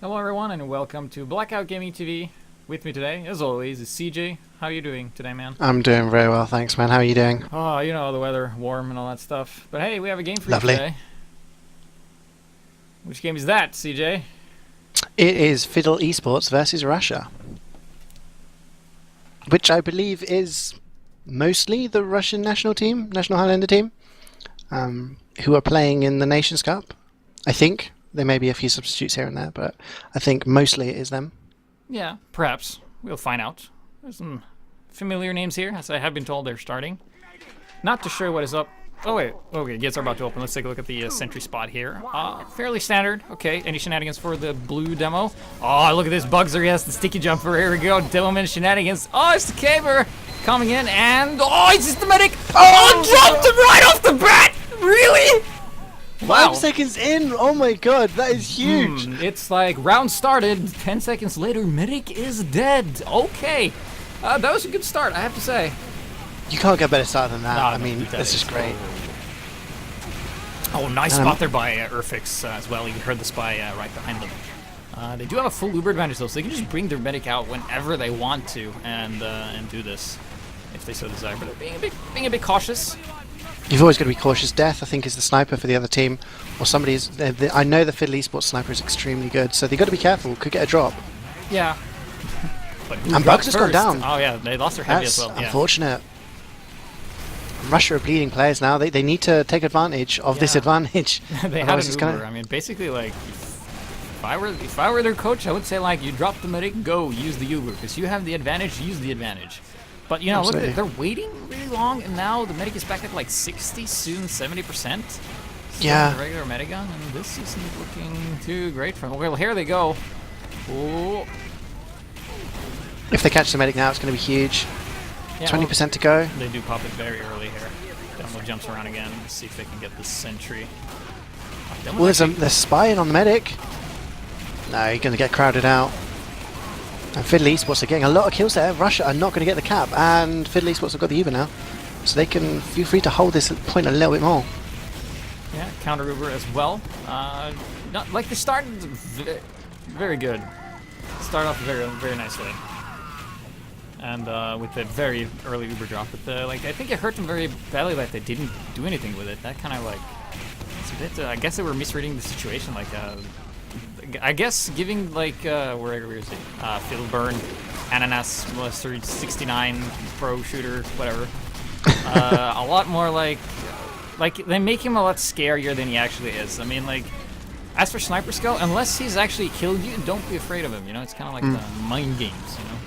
Hello everyone and welcome to Blackout Gaming TV. With me today, as always, is CeeJaey. How are you doing today, man? I'm doing very well, thanks, man. How are you doing? Oh, you know, the weather, warm and all that stuff. But hey, we have a game for Lovely. you today. Which game is that, CeeJaey? It is Fiddle eSports versus Russia, which I believe is mostly the Russian national team, National Highlander team, who are playing in the Nations Cup. I think there may be a few substitutes here and there, but I think mostly it is them. Yeah, perhaps. We'll find out. There's some familiar names here, as I have been told they're starting. Not too sure what is up. Oh wait, okay, gates are about to open. Let's take a look at the sentry spot here. Fairly standard. Okay, any shenanigans for the blue demo? Oh, look at this Bugzer. Yes, the sticky jumper. Here we go. Demoman shenanigans. Oh, it's the Caber coming in, and oh, it's just the medic. Oh, dropped him right off the bat. Really? Wow. 5 seconds in. Oh my god, that is huge. It's like round started. 10 seconds later, medic is dead. Okay, that was a good start, I have to say. You can't get a better start than that. No, I mean, that's just great. Oh, nice spot there by Urfix as well. You heard the spy right behind them. They do have a full Uber advantage though, so they can just bring their medic out whenever they want to and do this if they so desire. But being a bit cautious. You've always got to be cautious. Death, I think, is the sniper for the other team, or somebody's. I know the Fiddle eSports sniper is extremely good, so they've got to be careful. Could get a drop. Yeah. But And Bugs has gone down. Oh yeah, they lost their heavy That's as well. Yeah. unfortunate. Russia are bleeding players now. They need to take advantage of this advantage. They had an Uber. I mean, basically, like, if I were their coach, I would say, like, you drop the medic, go use the Uber, because you have the advantage. Use the advantage. But you know, look, they're waiting really long, and now the medic is back at like 60, soon 70%. Yeah. The regular medigun, and this isn't looking too great for them. Well, here they go. Oh. If they catch the medic now, it's going to be huge. 20% to go. They do pop it very early here. Demo jumps around again. Let's see if they can get this sentry. Well, there's spying on the medic. No, you're going to get crowded out. And Fiddle eSports are getting a lot of kills there. Russia are not going to get the cap, and Fiddle eSports have got the Uber now, so they can feel free to hold this point a little bit more. Yeah, counter Uber as well. Not like they started very good. Start off very nicely. And with the very early Uber drop, but like I think it hurt them very badly that they didn't do anything with it. That kind of like, it's a bit. I guess they were misreading the situation. Like, I guess giving like where is it? Fiddle Burn, Ananas, Mustard, 69 Pro Shooter, whatever. A lot more like they make him a lot scarier than he actually is. I mean, like, as for sniper skill, unless he's actually killed you, don't be afraid of him. You know, it's kind of like the mind games. You know.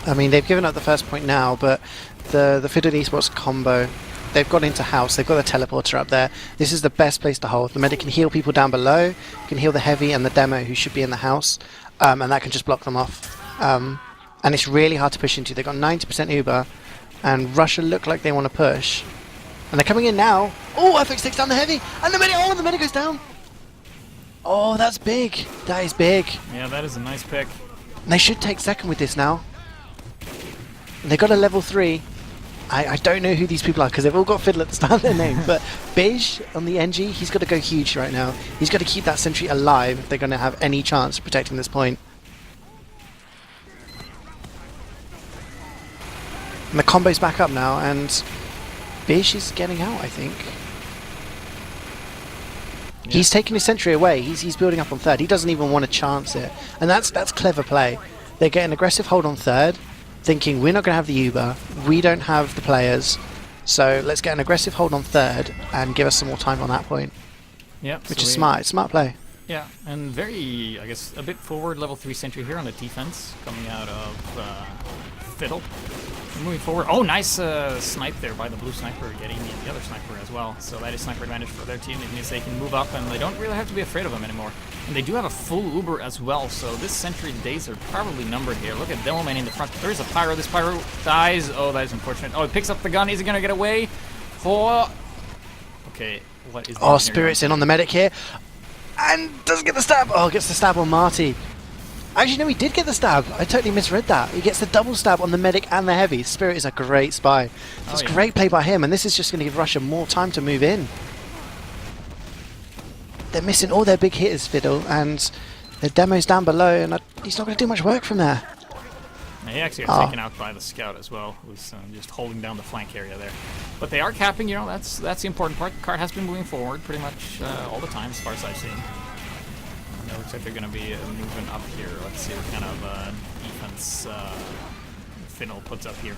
I mean, they've given up the first point now, but the Fiddle eSports combo, they've got into house, they've got the teleporter up there. This is the best place to hold. The medic can heal people down below, can heal the heavy and the demo who should be in the house, and that can just block them off. And it's really hard to push into. They've got 90% Uber, and Russia look like they want to push. And they're coming in now. Oh, FX takes down the heavy, and the medic goes down. Oh, that's big. That is big. Yeah, that is a nice pick. And they should take second with this now. They got a level 3. I don't know who these people are because they've all got Fiddle at the start of their name. But Bij on the NG, he's got to go huge right now. He's got to keep that sentry alive if they're going to have any chance of protecting this point. And the combo's back up now, and Bij is getting out, I think. Yeah. He's taking his sentry away. He's building up on third. He doesn't even want to chance it. And that's clever play. They get an aggressive hold on third, thinking we're not going to have the Uber, we don't have the players, so let's get an aggressive hold on third and give us some more time on that point. Yep, which is smart. It's smart play. Yeah, and very, I guess, a bit forward level 3 sentry here on the defense, coming out of Fiddle. Moving forward. Oh, nice snipe there by the blue sniper, getting the other sniper as well. So that is sniper advantage for their team. It means they can move up, and they don't really have to be afraid of them anymore. And they do have a full Uber as well, so this sentry days are probably numbered here. Look at Demoman in the front. There's a pyro. This pyro dies. Oh, that is unfortunate. Oh, he picks up the gun. Is he going to get away? Oh. Okay, what is that? Oh, Spirit's in on the medic here. And doesn't get the stab. Oh, gets the stab on Marty. Actually, no, he did get the stab. I totally misread that. He gets the double stab on the medic and the heavy. Spirit is a great spy. That's great play by him, and this is just going to give Russia more time to move in. They're missing all their big hitters, Fiddle, and The demo's down below, and he's not going to do much work from there. He actually got taken out by the scout as well, who's just holding down the flank area there. But they are capping, you know, that's the important part. The card has been moving forward pretty much all the time as far as I've seen. And it looks like they're going to be moving up here. Let's see what kind of defense Fiddle puts up here.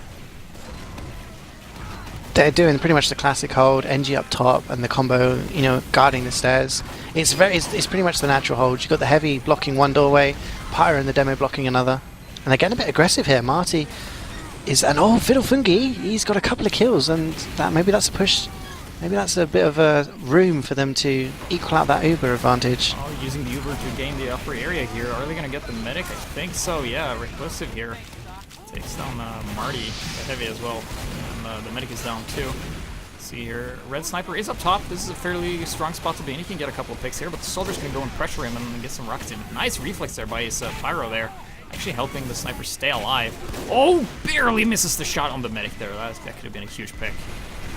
They're doing pretty much the classic hold, NG up top, and the combo, you know, guarding the stairs. It's pretty much the natural hold. You've got the heavy blocking one doorway, Pyro and the demo blocking another. And they're getting a bit aggressive here. Marty is Fiddle Fungi. He's got a couple of kills, and maybe that's a push. Maybe that's a bit of a room for them to equal out that Uber advantage. Oh, using the Uber to gain the upper area here. Are they going to get the medic? I think so. Yeah, Reclusive here takes down Marty, the heavy as well, and the medic is down too. See here, Red Sniper is up top. This is a fairly strong spot to be in. He can get a couple of picks here, but the soldier's going to go and pressure him and get some rockets in. Nice reflex there by his Pyro there. Actually helping the sniper stay alive. Oh, barely misses the shot on the medic there. That could have been a huge pick.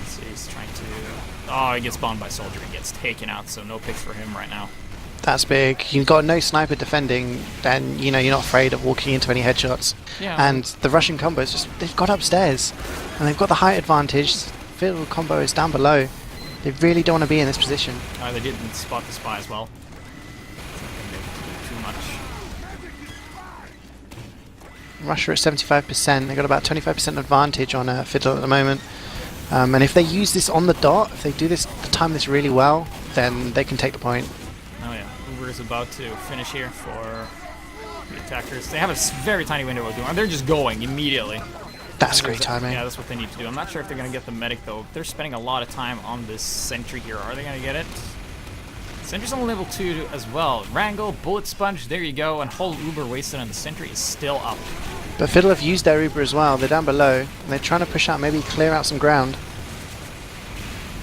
So he's trying to... Oh, he gets bombed by soldier and gets taken out, so no picks for him right now. That's big. You've got no sniper defending, then you know you're not afraid of walking into any headshots. Yeah. And the Russian combo is just, they've got upstairs and they've got the height advantage. Fiddle combo is down below. They really don't want to be in this position. They didn't spot the spy as well. Too much. Russia at 75%. They've got about 25% advantage on Fiddle at the moment. And if they use this on the dot, if they do this, time this really well, then they can take the point. Oh yeah, Uber is about to finish here for the attackers. They have a very tiny window of doing, and they're just going immediately. That's great timing. Yeah, that's what they need to do. I'm not sure if they're going to get the medic though. They're spending a lot of time on this sentry here. Are they going to get it? Sentry's on level 2 as well. Wrangle, Bullet Sponge, there you go, and whole Uber wasted, and the sentry is still up. But Fiddle have used their Uber as well. They're down below, and they're trying to push out, maybe clear out some ground.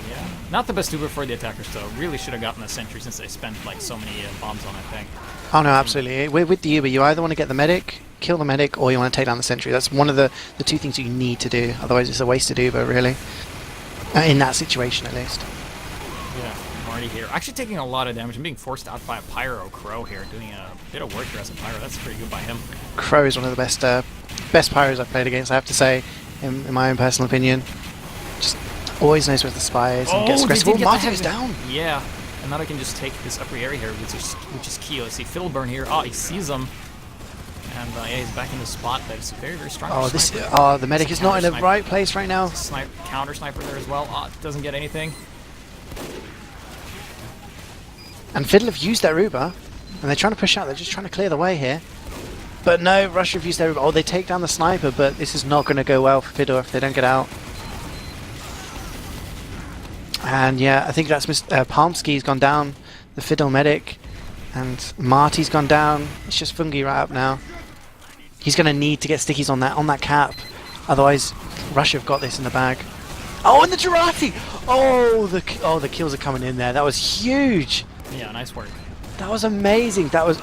Yeah, not the best Uber for the attackers though. Really should have gotten the sentry since they spent like so many bombs on that thing. Oh no, absolutely. With the Uber, you either want to get the medic, kill the medic, or you want to take down the sentry. That's one of the two things you need to do. Otherwise, it's a wasted Uber, really. In that situation, at least. Yeah, Marty here. Actually taking a lot of damage and being forced out by a Pyro Crow here, doing a bit of work here as a Pyro. That's pretty good by him. Crow is one of the best Pyros I've played against, I have to say, in my own personal opinion. Just always knows where the spy is and gets aggressive. Marty is down! Yeah, and now I can just take this upper area here, which is key. Let's see, Fiddleburn here. Oh, he sees him. And yeah, he's back in the spot. That's very, very strong. Oh, the medic is not in the right place right now. Counter sniper there as well. Oh, doesn't get anything. And Fiddle have used their Uber, and they're trying to push out. They're just trying to clear the way here. But no, Russia have used their Uber. Oh, they take down the sniper, but this is not going to go well for Fiddle if they don't get out. And yeah, I think that's Palmsky's gone down, the Fiddle medic, and Marty's gone down. It's just Fungi right up now. He's going to need to get stickies on that cap, otherwise Russia have got this in the bag. Oh, and the Girati! Oh, the kills are coming in there. That was huge. Yeah, nice work. That was amazing. That was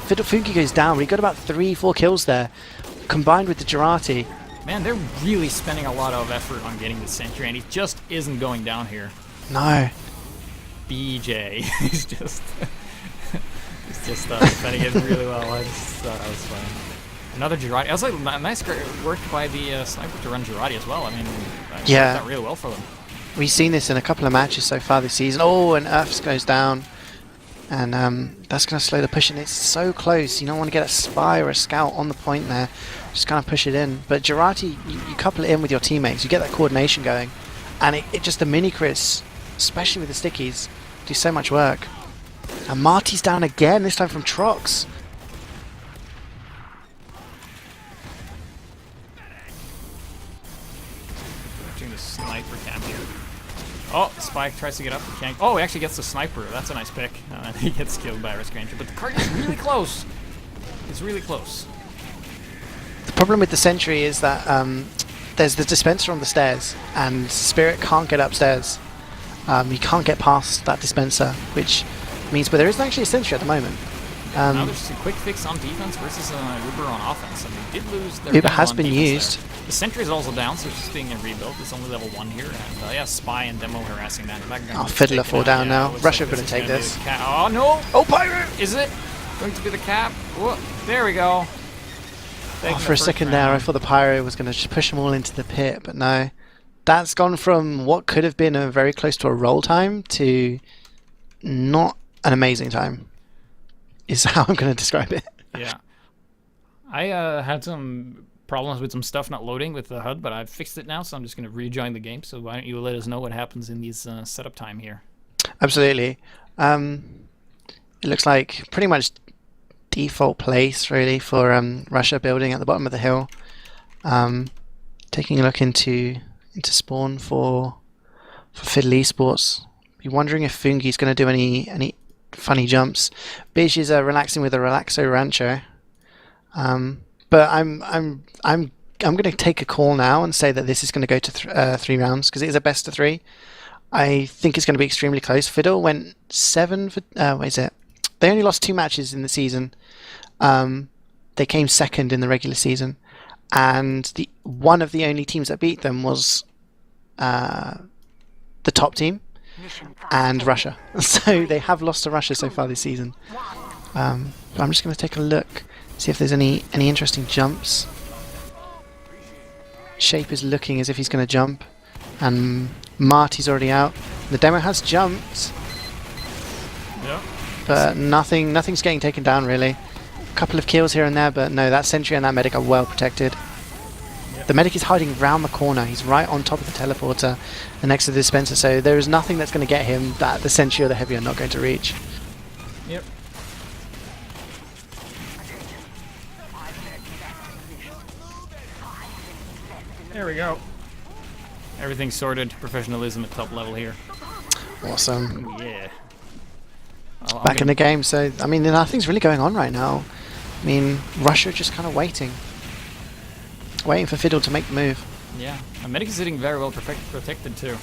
Fiddle Fungi goes down. We got about 3-4 kills there, combined with the Girati. Man, they're really spending a lot of effort on getting the sentry, and he just isn't going down here. No. BJ, he's just defending it really well. I just thought that was fun. Another Girati. It was like nice work by the sniper to run Girati as well. I mean, worked out really well for them. We've seen this in a couple of matches so far this season. Oh, and Earths goes down. And that's going to slow the push in. It's so close. You don't want to get a spy or a scout on the point there. Just kind of push it in. But Girati, you couple it in with your teammates. You get that coordination going. And it just the mini-crits, especially with the stickies, do so much work. And Marty's down again, this time from Trox. Watching the sniper cam here. Oh, Spike tries to get up. He can't. Oh, he actually gets the sniper. That's a nice pick. He gets killed by a Risk Ranger. But the card is really close. It's really close. The problem with the sentry is that there's the dispenser on the stairs, and Spirit can't get upstairs. He can't get past that dispenser, which means... But there isn't actually a sentry at the moment. Now there's a quick fix on defense versus Uber on offense. And they did lose their... Uber has been used. There. The sentry is also down, so it's just being a rebuild. It's only level 1 here. And yeah, Spy and Demo harassing that. Oh, Fiddler fall down now. Russia are going to take this. Oh, no! Oh, Pyro! Is it? Going to be the cap. Whoa, there we go. Oh, for a second there, I thought the Pyro was going to just push them all into the pit, but no. That's gone from what could have been a very close to a roll time to not an amazing time, is how I'm going to describe it. Yeah. I had some problems with some stuff not loading with the HUD, but I've fixed it now, so I'm just going to rejoin the game. So why don't you let us know what happens in these setup time here? Absolutely. It looks like pretty much default place really for Russia building at the bottom of the hill. Taking a look into spawn for Fiddle eSports. Be wondering if Fungi's going to do any funny jumps. Bij is relaxing with a Relaxo Rancho. But I'm going to take a call now and say that this is going to go to 3 rounds because it is a best of 3. I think it's going to be extremely close. Fiddle went 7 for what is it? They only lost 2 matches in the season. They came second in the regular season, and one of the only teams that beat them was the top team and Russia. So they have lost to Russia so far this season. But I'm just going to take a look, see if there's any interesting jumps. Shape is looking as if he's going to jump, and Marty's already out. The demo has jumped. Yeah. But nothing's getting taken down really. A couple of kills here and there, but no, that sentry and that medic are well protected. Yep. The medic is hiding round the corner. He's right on top of the teleporter and next to the dispenser, so there is nothing that's going to get him that the sentry or the heavy are not going to reach. Yep. There we go. Everything's sorted. Professionalism at top level here. Awesome. Ooh, yeah. Back in the game, so I mean nothing's really going on right now. I mean Russia are just kind of waiting for Fiddle to make the move. Yeah, a medic is sitting very well protected too.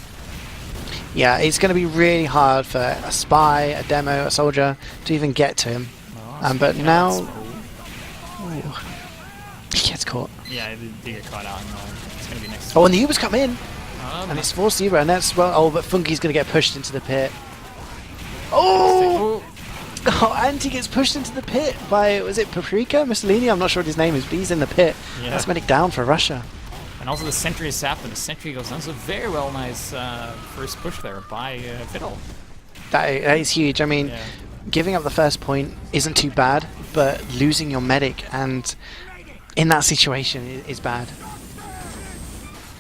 Yeah, it's going to be really hard for a spy, a demo, a soldier to even get to him. Oh, but now he gets caught. Yeah, he did get caught out. It's going to be next. Oh, and the Ubers come in, and it's forced Uber, and that's well. Oh, but Funky's going to get pushed into the pit. Oh! Oh, and he gets pushed into the pit by, was it Paprika? Mussolini? I'm not sure what his name is, but he's in the pit. Yeah. That's medic down for Russia. And also the sentry is sapped, and the sentry goes down. So very well nice first push there by Fiddle. That is huge. I mean, Yeah. giving up the first point isn't too bad, but losing your medic and in that situation is bad.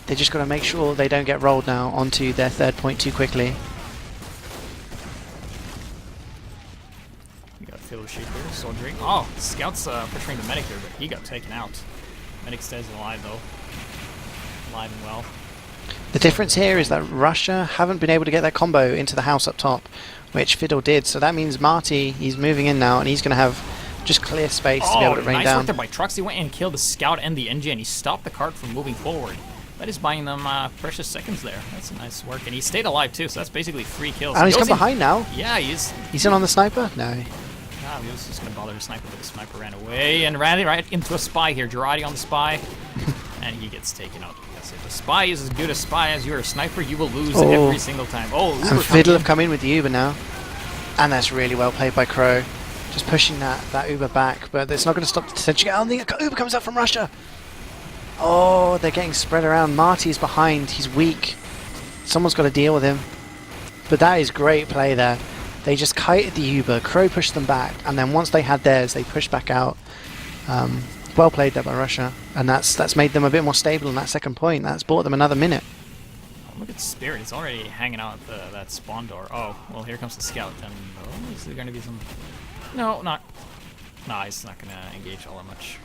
They just got to make sure they don't get rolled now onto their 3rd point too quickly. Fiddle shape here, soldiering. Oh, Scout's pressuring the medic here, but he got taken out. Medic stays alive though. Alive and well. The difference here is that Russia haven't been able to get their combo into the house up top, which Fiddle did. So that means Marty, he's moving in now, and he's going to have just clear space to be able to rain nice down. Work there by Trux. He went and killed the Scout and the NG, and he stopped the cart from moving forward. That is buying them precious seconds there. That's a nice work, and he stayed alive too. So that's basically 3 kills. And he's come behind now. Yeah, he's in on the sniper. No. He was just going to bother the sniper, but the sniper ran away and ran right into a spy here. Girardi on the spy, and he gets taken out. That's it. The spy is as good a spy as you're a sniper. You will lose every single time. Oh, Uber and Fiddle have come in with the Uber now. And that's really well played by Crow. Just pushing that Uber back, but it's not going to stop the sentry. Oh, the Uber comes out from Russia. Oh, they're getting spread around. Marty's behind. He's weak. Someone's got to deal with him. But that is great play there. They just kited the Uber, Crow pushed them back, and then once they had theirs, they pushed back out. Well played there by Russia, and that's made them a bit more stable in that 2nd point. That's bought them another minute. Oh, look at Spirit, it's already hanging out at that spawn door. Oh, well here comes the Scout, and is there going to be some... No, not... Nah, he's not going to engage all that much.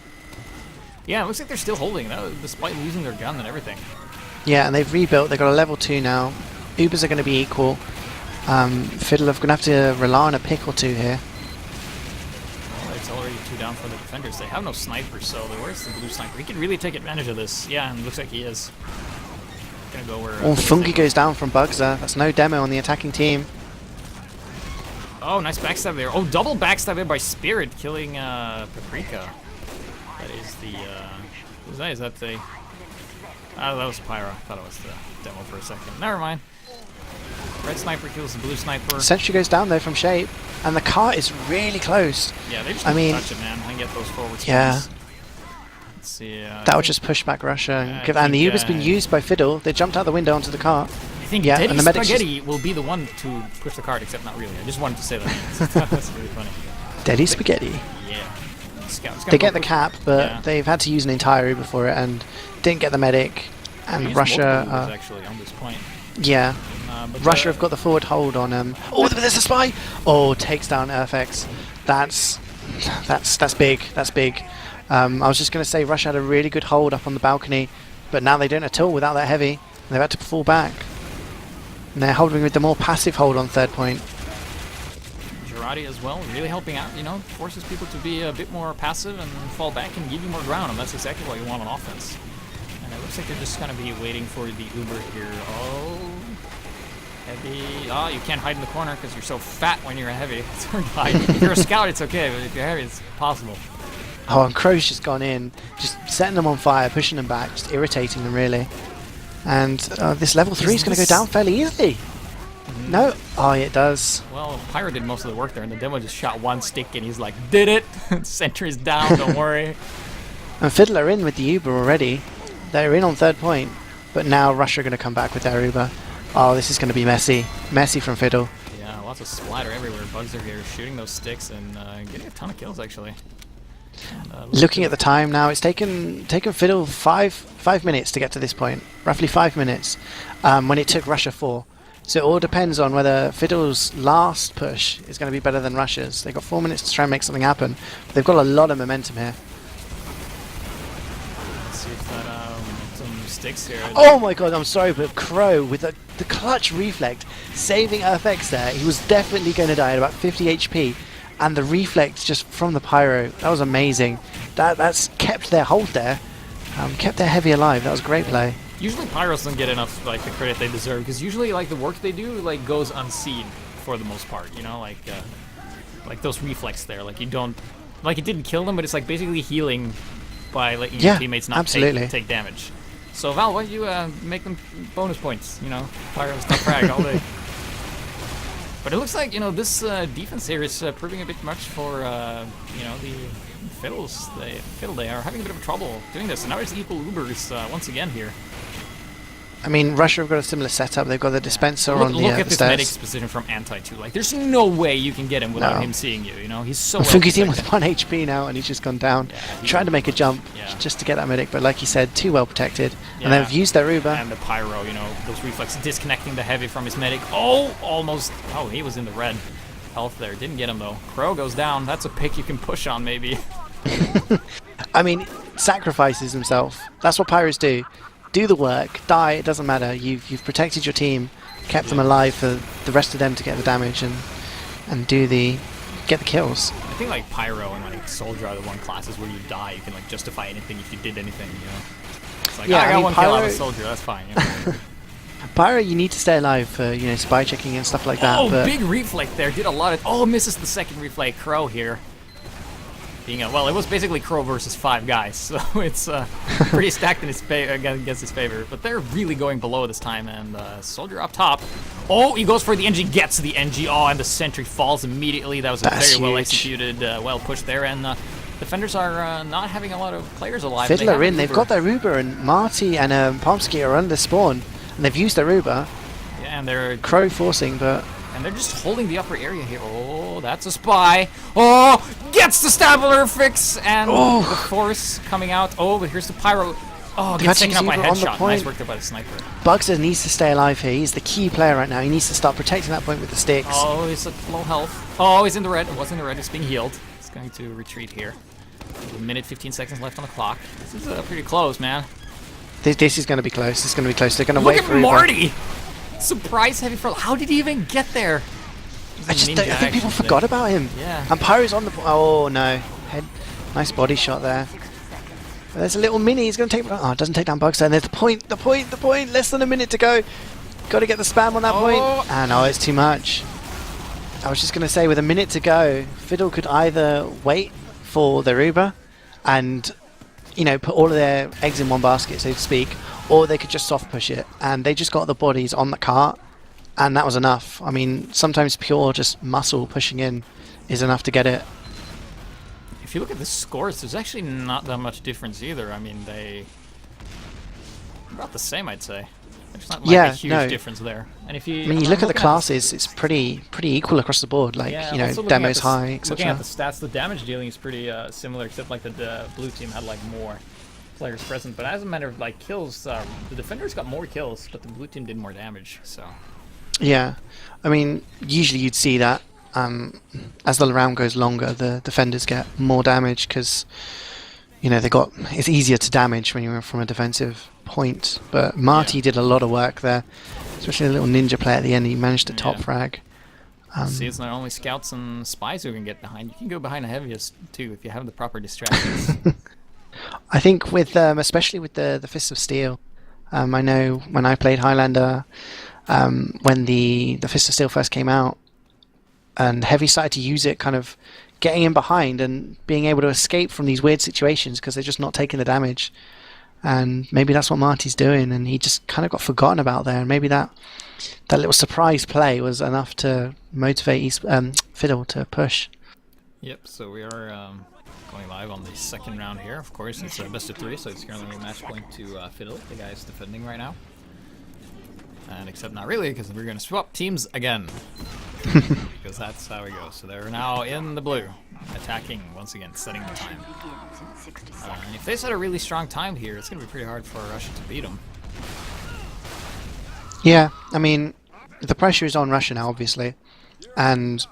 Yeah, it looks like they're still holding, though, despite losing their gun and everything. Yeah, and they've rebuilt, they've got a level 2 now. Ubers are going to be equal. Fiddle are going to have to rely on a pick or 2 here. Well, it's already 2 down for the defenders. They have no sniper, so where's the blue sniper? He can really take advantage of this. Yeah, and it looks like he is. Gonna go where... Oh, Funky goes down from Bugza. That's no demo on the attacking team. Oh, nice backstab there. Oh, double backstab there by Spirit, killing Paprika. That is the... Who's that? Is that the... Oh, that was Pyro. I thought it was the demo for a second. Never mind. Red sniper kills the blue sniper. Sentry goes down though from shape, and the cart is really close. Yeah, they just need to touch it, man, and get those forward spins. Yeah. Let's see. That would just push back Russia. Yeah, And the Uber's been used by Fiddle. They jumped out the window onto the cart. I think yeah, Daddy and the medics Spaghetti will be the one to push the cart, except not really. I just wanted to say that. That's really funny. Daddy Spaghetti. Yeah. They get the cap, but they've had to use an entire Uber for it and didn't get the medic. And Russia... actually, on this point. Yeah. Russia have got the forward hold on him. Oh, there's a spy! Oh, takes down Earthx. That's big. That's big. I was just going to say Russia had a really good hold up on the balcony, but now they don't at all without that heavy. They've had to fall back. And they're holding with the more passive hold on third point. Girardi as well, really helping out, you know, forces people to be a bit more passive and fall back and give you more ground, and that's exactly what you want on offense. And it looks like they're just going to be waiting for the Uber here. Oh, heavy. Oh, you can't hide in the corner because you're so fat when you're a heavy. It's hard to hide. If you're a scout, it's okay, but if you're heavy, it's possible. Oh, and Crow's just gone in, just setting them on fire, pushing them back, just irritating them really. And this level 3 is going to go down fairly easily. No? Oh, yeah, it does. Well, Pyro did most of the work there, and the demo just shot one stick, and he's like, did it! Sentry's down, don't worry. And Fiddle are in with the Uber already. They're in on third point, but now Russia are going to come back with their Uber. Oh, this is going to be messy. Messy from Fiddle. Yeah, lots of splatter everywhere. Bugs are here shooting those sticks and getting a ton of kills, actually. Looking at the time now, it's taken Fiddle five minutes to get to this point. Roughly 5 minutes, when it took Russia 4. So it all depends on whether Fiddle's last push is going to be better than Russia's. They've got 4 minutes to try and make something happen. But they've got a lot of momentum here. Let's see if that some sticks here. Oh my god, I'm sorry, but Crow with the clutch reflect, saving Earthx there. He was definitely going to die at about 50 HP. And the reflex just from the Pyro, that was amazing. That's kept their hold there, kept their heavy alive. That was a great play. Usually Pyros don't get enough like the credit they deserve, because usually like the work they do like goes unseen for the most part. You know, like those reflex there, like you don't, like it didn't kill them, but it's like basically healing by letting your teammates not take damage. So Val, why don't you make them bonus points? You know, Pyros don't frag all day. But it looks like, you know, this defense here is proving a bit much for, you know, the Fiddles. They are having a bit of trouble doing this. And now it's equal Ubers once again here. I mean, Russia have got a similar setup. They've got the dispenser on the Look at this stairs. medic's position from anti too. Like, there's no way you can get him without him seeing you. You know, he's so. I think he's in with 1 HP now, and he's just gone down. Trying to make a jump just to get that medic, but like you said, too well protected. And they've used their Uber. And the Pyro, you know, those reflexes disconnecting the heavy from his medic. Oh, almost. Oh, he was in the red health there. Didn't get him though. Crow goes down. That's a pick you can push on maybe. I mean, sacrifices himself. That's what Pyros do. Do the work, die, it doesn't matter. You've protected your team, kept them alive for the rest of them to get the damage and get the kills. I think like Pyro and like Soldier are the one classes where you die, you can like justify anything if you did anything, you know. It's like, I got one kill out of Soldier, that's fine. You know? Pyro, you need to stay alive for, you know, spy checking and stuff like that. Oh, big reflect there, did a lot of. Oh, misses the second reflect. Crow here. Well, it was basically Crow versus 5 guys, so it's pretty stacked in his against his favor. But they're really going below this time, and Soldier up top. Oh, he goes for the NG, gets the NG. Oh, and the sentry falls immediately. That was a very well executed, well pushed there. And defenders are not having a lot of players alive. Fiddler in, they've got their Uber, and Marty and Pomsky are under spawn, and they've used their Uber. Yeah, and they're Crow forcing, but. And they're just holding the upper area here. Oh, that's a spy. Oh, gets the Stabler fix, and the force coming out. Oh, but here's the Pyro. Oh, gets taken out by headshot. Nice work there by the sniper. Bugster needs to stay alive here. He's the key player right now. He needs to start protecting that point with the sticks. Oh, he's at low health. Oh, he's in the red. It was in the red. It's being healed. He's going to retreat here. 1 minute, 15 seconds left on the clock. This is pretty close, man. This is going to be close. It's going to be close. They're going to wait for Look at Marty! Surprise heavy for. How did he even get there? I think people forgot about him. Yeah. And Pyro's on the. Oh no! Nice body shot there. But there's a little mini. He's going to take. Oh, it doesn't take down Bugster. And there's the point. The point. Less than a minute to go. Got to get the spam on that point. Ah, no, it's too much. I was just going to say, with a minute to go, Fiddle could either wait for their Uber and, you know, put all of their eggs in one basket, so to speak, or they could just soft push it. And they just got the bodies on the cart, and that was enough. I mean, sometimes pure just muscle pushing in is enough to get it. If you look at the scores, there's actually not that much difference either. I mean, they about the same, I'd say. There's not like a huge difference there. And if you, I mean, you look at the classes, it's pretty equal across the board. Like, you know, demos high, etc. Looking at the stats, the damage dealing is pretty similar, except like the blue team had like more players present. But as a matter of like kills, the defenders got more kills, but the blue team did more damage. So yeah, I mean, usually you'd see that as the round goes longer, the defenders get more damage because, you know, it's easier to damage when you're from a defensive point. But Marty did a lot of work there, especially a little ninja play at the end. He managed to top frag. See, it's not only scouts and spies who can get behind. You can go behind the heaviest too if you have the proper distractions. I think with especially with the Fists of Steel, I know when I played Highlander, when the Fist of Steel first came out, and Heavy started to use it, kind of getting in behind and being able to escape from these weird situations because they're just not taking the damage. And maybe that's what Marty's doing, and he just kind of got forgotten about there. And maybe that little surprise play was enough to motivate Fiddle to push. Yep, so we are going live on the second round here. Of course, it's a best of 3, so it's currently a match point to Fiddle, the guy is defending right now. And except not really, because we're going to swap teams again. Because that's how it goes. So they're now in the blue, attacking once again, setting the time. And if they set a really strong time here, it's going to be pretty hard for Russia to beat them. Yeah, I mean, the pressure is on Russia now, obviously, and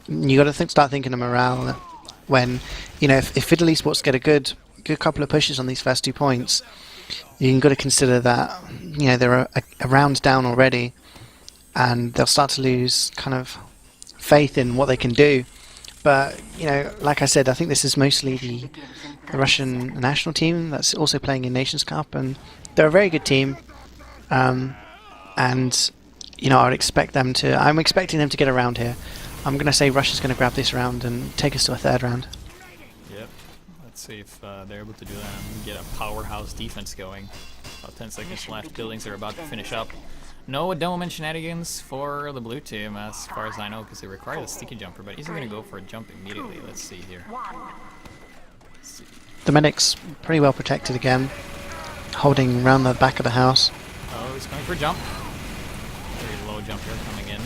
you got to start thinking of morale when, you know, if Fiddle eSports get a good couple of pushes on these first 2 points, you got to consider that, you know, they're a round down already, and they'll start to lose kind of faith in what they can do. But, you know, like I said, I think this is mostly the Russian national team that's also playing in Nations Cup, and they're a very good team. And, you know, I'm expecting them to get a round here. I'm going to say Russia's going to grab this round and take us to a third round. Yep. Let's see if they're able to do that and get a powerhouse defense going. About 10 seconds left. Buildings are about to finish up. No Doman shenanigans for the blue team, as far as I know, because they require the sticky jumper, but he's going to go for a jump immediately. Let's see here. The medic's pretty well protected again, holding around the back of the house. Oh, he's going for a jump. Very low jump here coming in.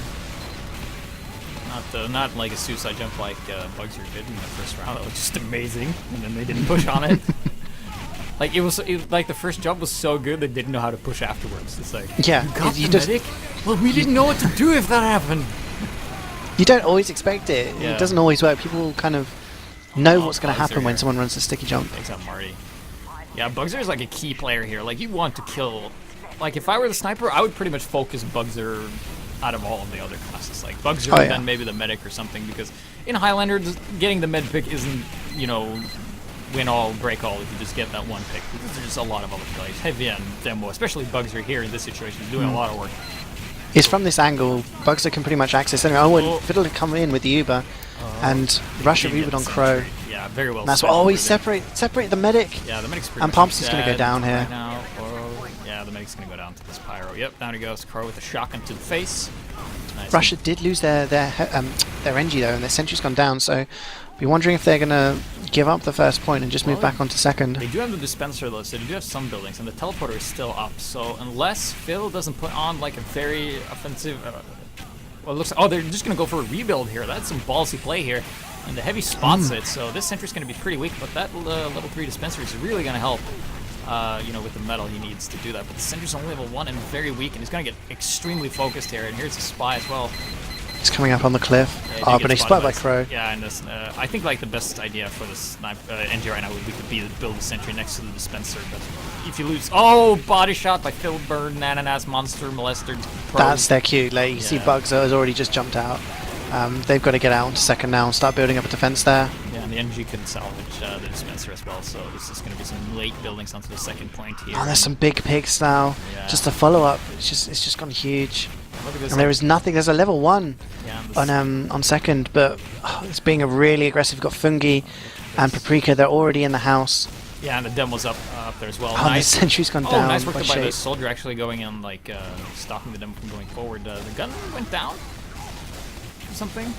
Not like a suicide jump like Bugzer did in the first round. That was just amazing, and then they didn't push on it. Like like the first jump was so good they didn't know how to push afterwards. It's like, yeah, you got the medic? Well, we didn't know what to do if that happened. You don't always expect it. Yeah. It doesn't always work. People kind of know what's going to happen when someone runs a sticky jump. Except Marty. Yeah, Bugzer is like a key player here. Like, you want to kill. Like, if I were the sniper, I would pretty much focus Bugzer out of all of the other classes. Like, Bugzer and then maybe the medic or something, because in Highlander, getting the med pick isn't, you know, win all, break all if you just get that one pick, because there's a lot of other players. Heavy and Demo, especially Bugzer here in this situation, is doing a lot of work. It's from this angle, Bugzer can pretty much access anyway. Fiddle to come in with the Uber, and Russia Ubered on Crow. Yeah, very well. That's what always separate the medic. Yeah, the medic's pretty and Pompsy's going to go down here. Right now. Yeah, the medic's going to go down to this pyro. Yep, down he goes. Crow with a shotgun to the face. Nice. Russia did lose their NG though, and their sentry's gone down, so be wondering if they're going to give up the first point and just move back onto second. They do have the dispenser though, so they do have some buildings, and the teleporter is still up, so unless Phil doesn't put on like a very offensive... well, it looks like, oh, they're just going to go for a rebuild here. That's some ballsy play here, and the Heavy spots it, so this sentry's going to be pretty weak, but that level 3 dispenser is really going to help. You know, with the metal he needs to do that, but the sentry's only level 1 and very weak, and he's going to get extremely focused here, and here's a spy as well. He's coming up on the cliff. Yeah, but he's spotted by Crow. Yeah, and this, I think like the best idea for this NG right now would be to build a sentry next to the dispenser, but if you lose... Oh, body shot by Phil Bird, Nananas, Monster, Molester. That's their cue. Like, you see Bugzer has already just jumped out. They've got to get out onto second now and start building up a defense there. Yeah, and the NG can salvage the dispenser as well, so this is going to be some late buildings onto the second point here. Oh, there's some big pigs now. Yeah. Just a follow-up. It's just gone huge. And there is nothing. There's a level 1 on second, but it's being a really aggressive. You've got Fungi and Paprika. They're already in the house. Yeah, and the demo's up there as well. Oh, Nice. the sentry's gone Oh, down. nice work by by the Shape. soldier actually going in, like, stopping the demo from going forward. The gun went down? Or something?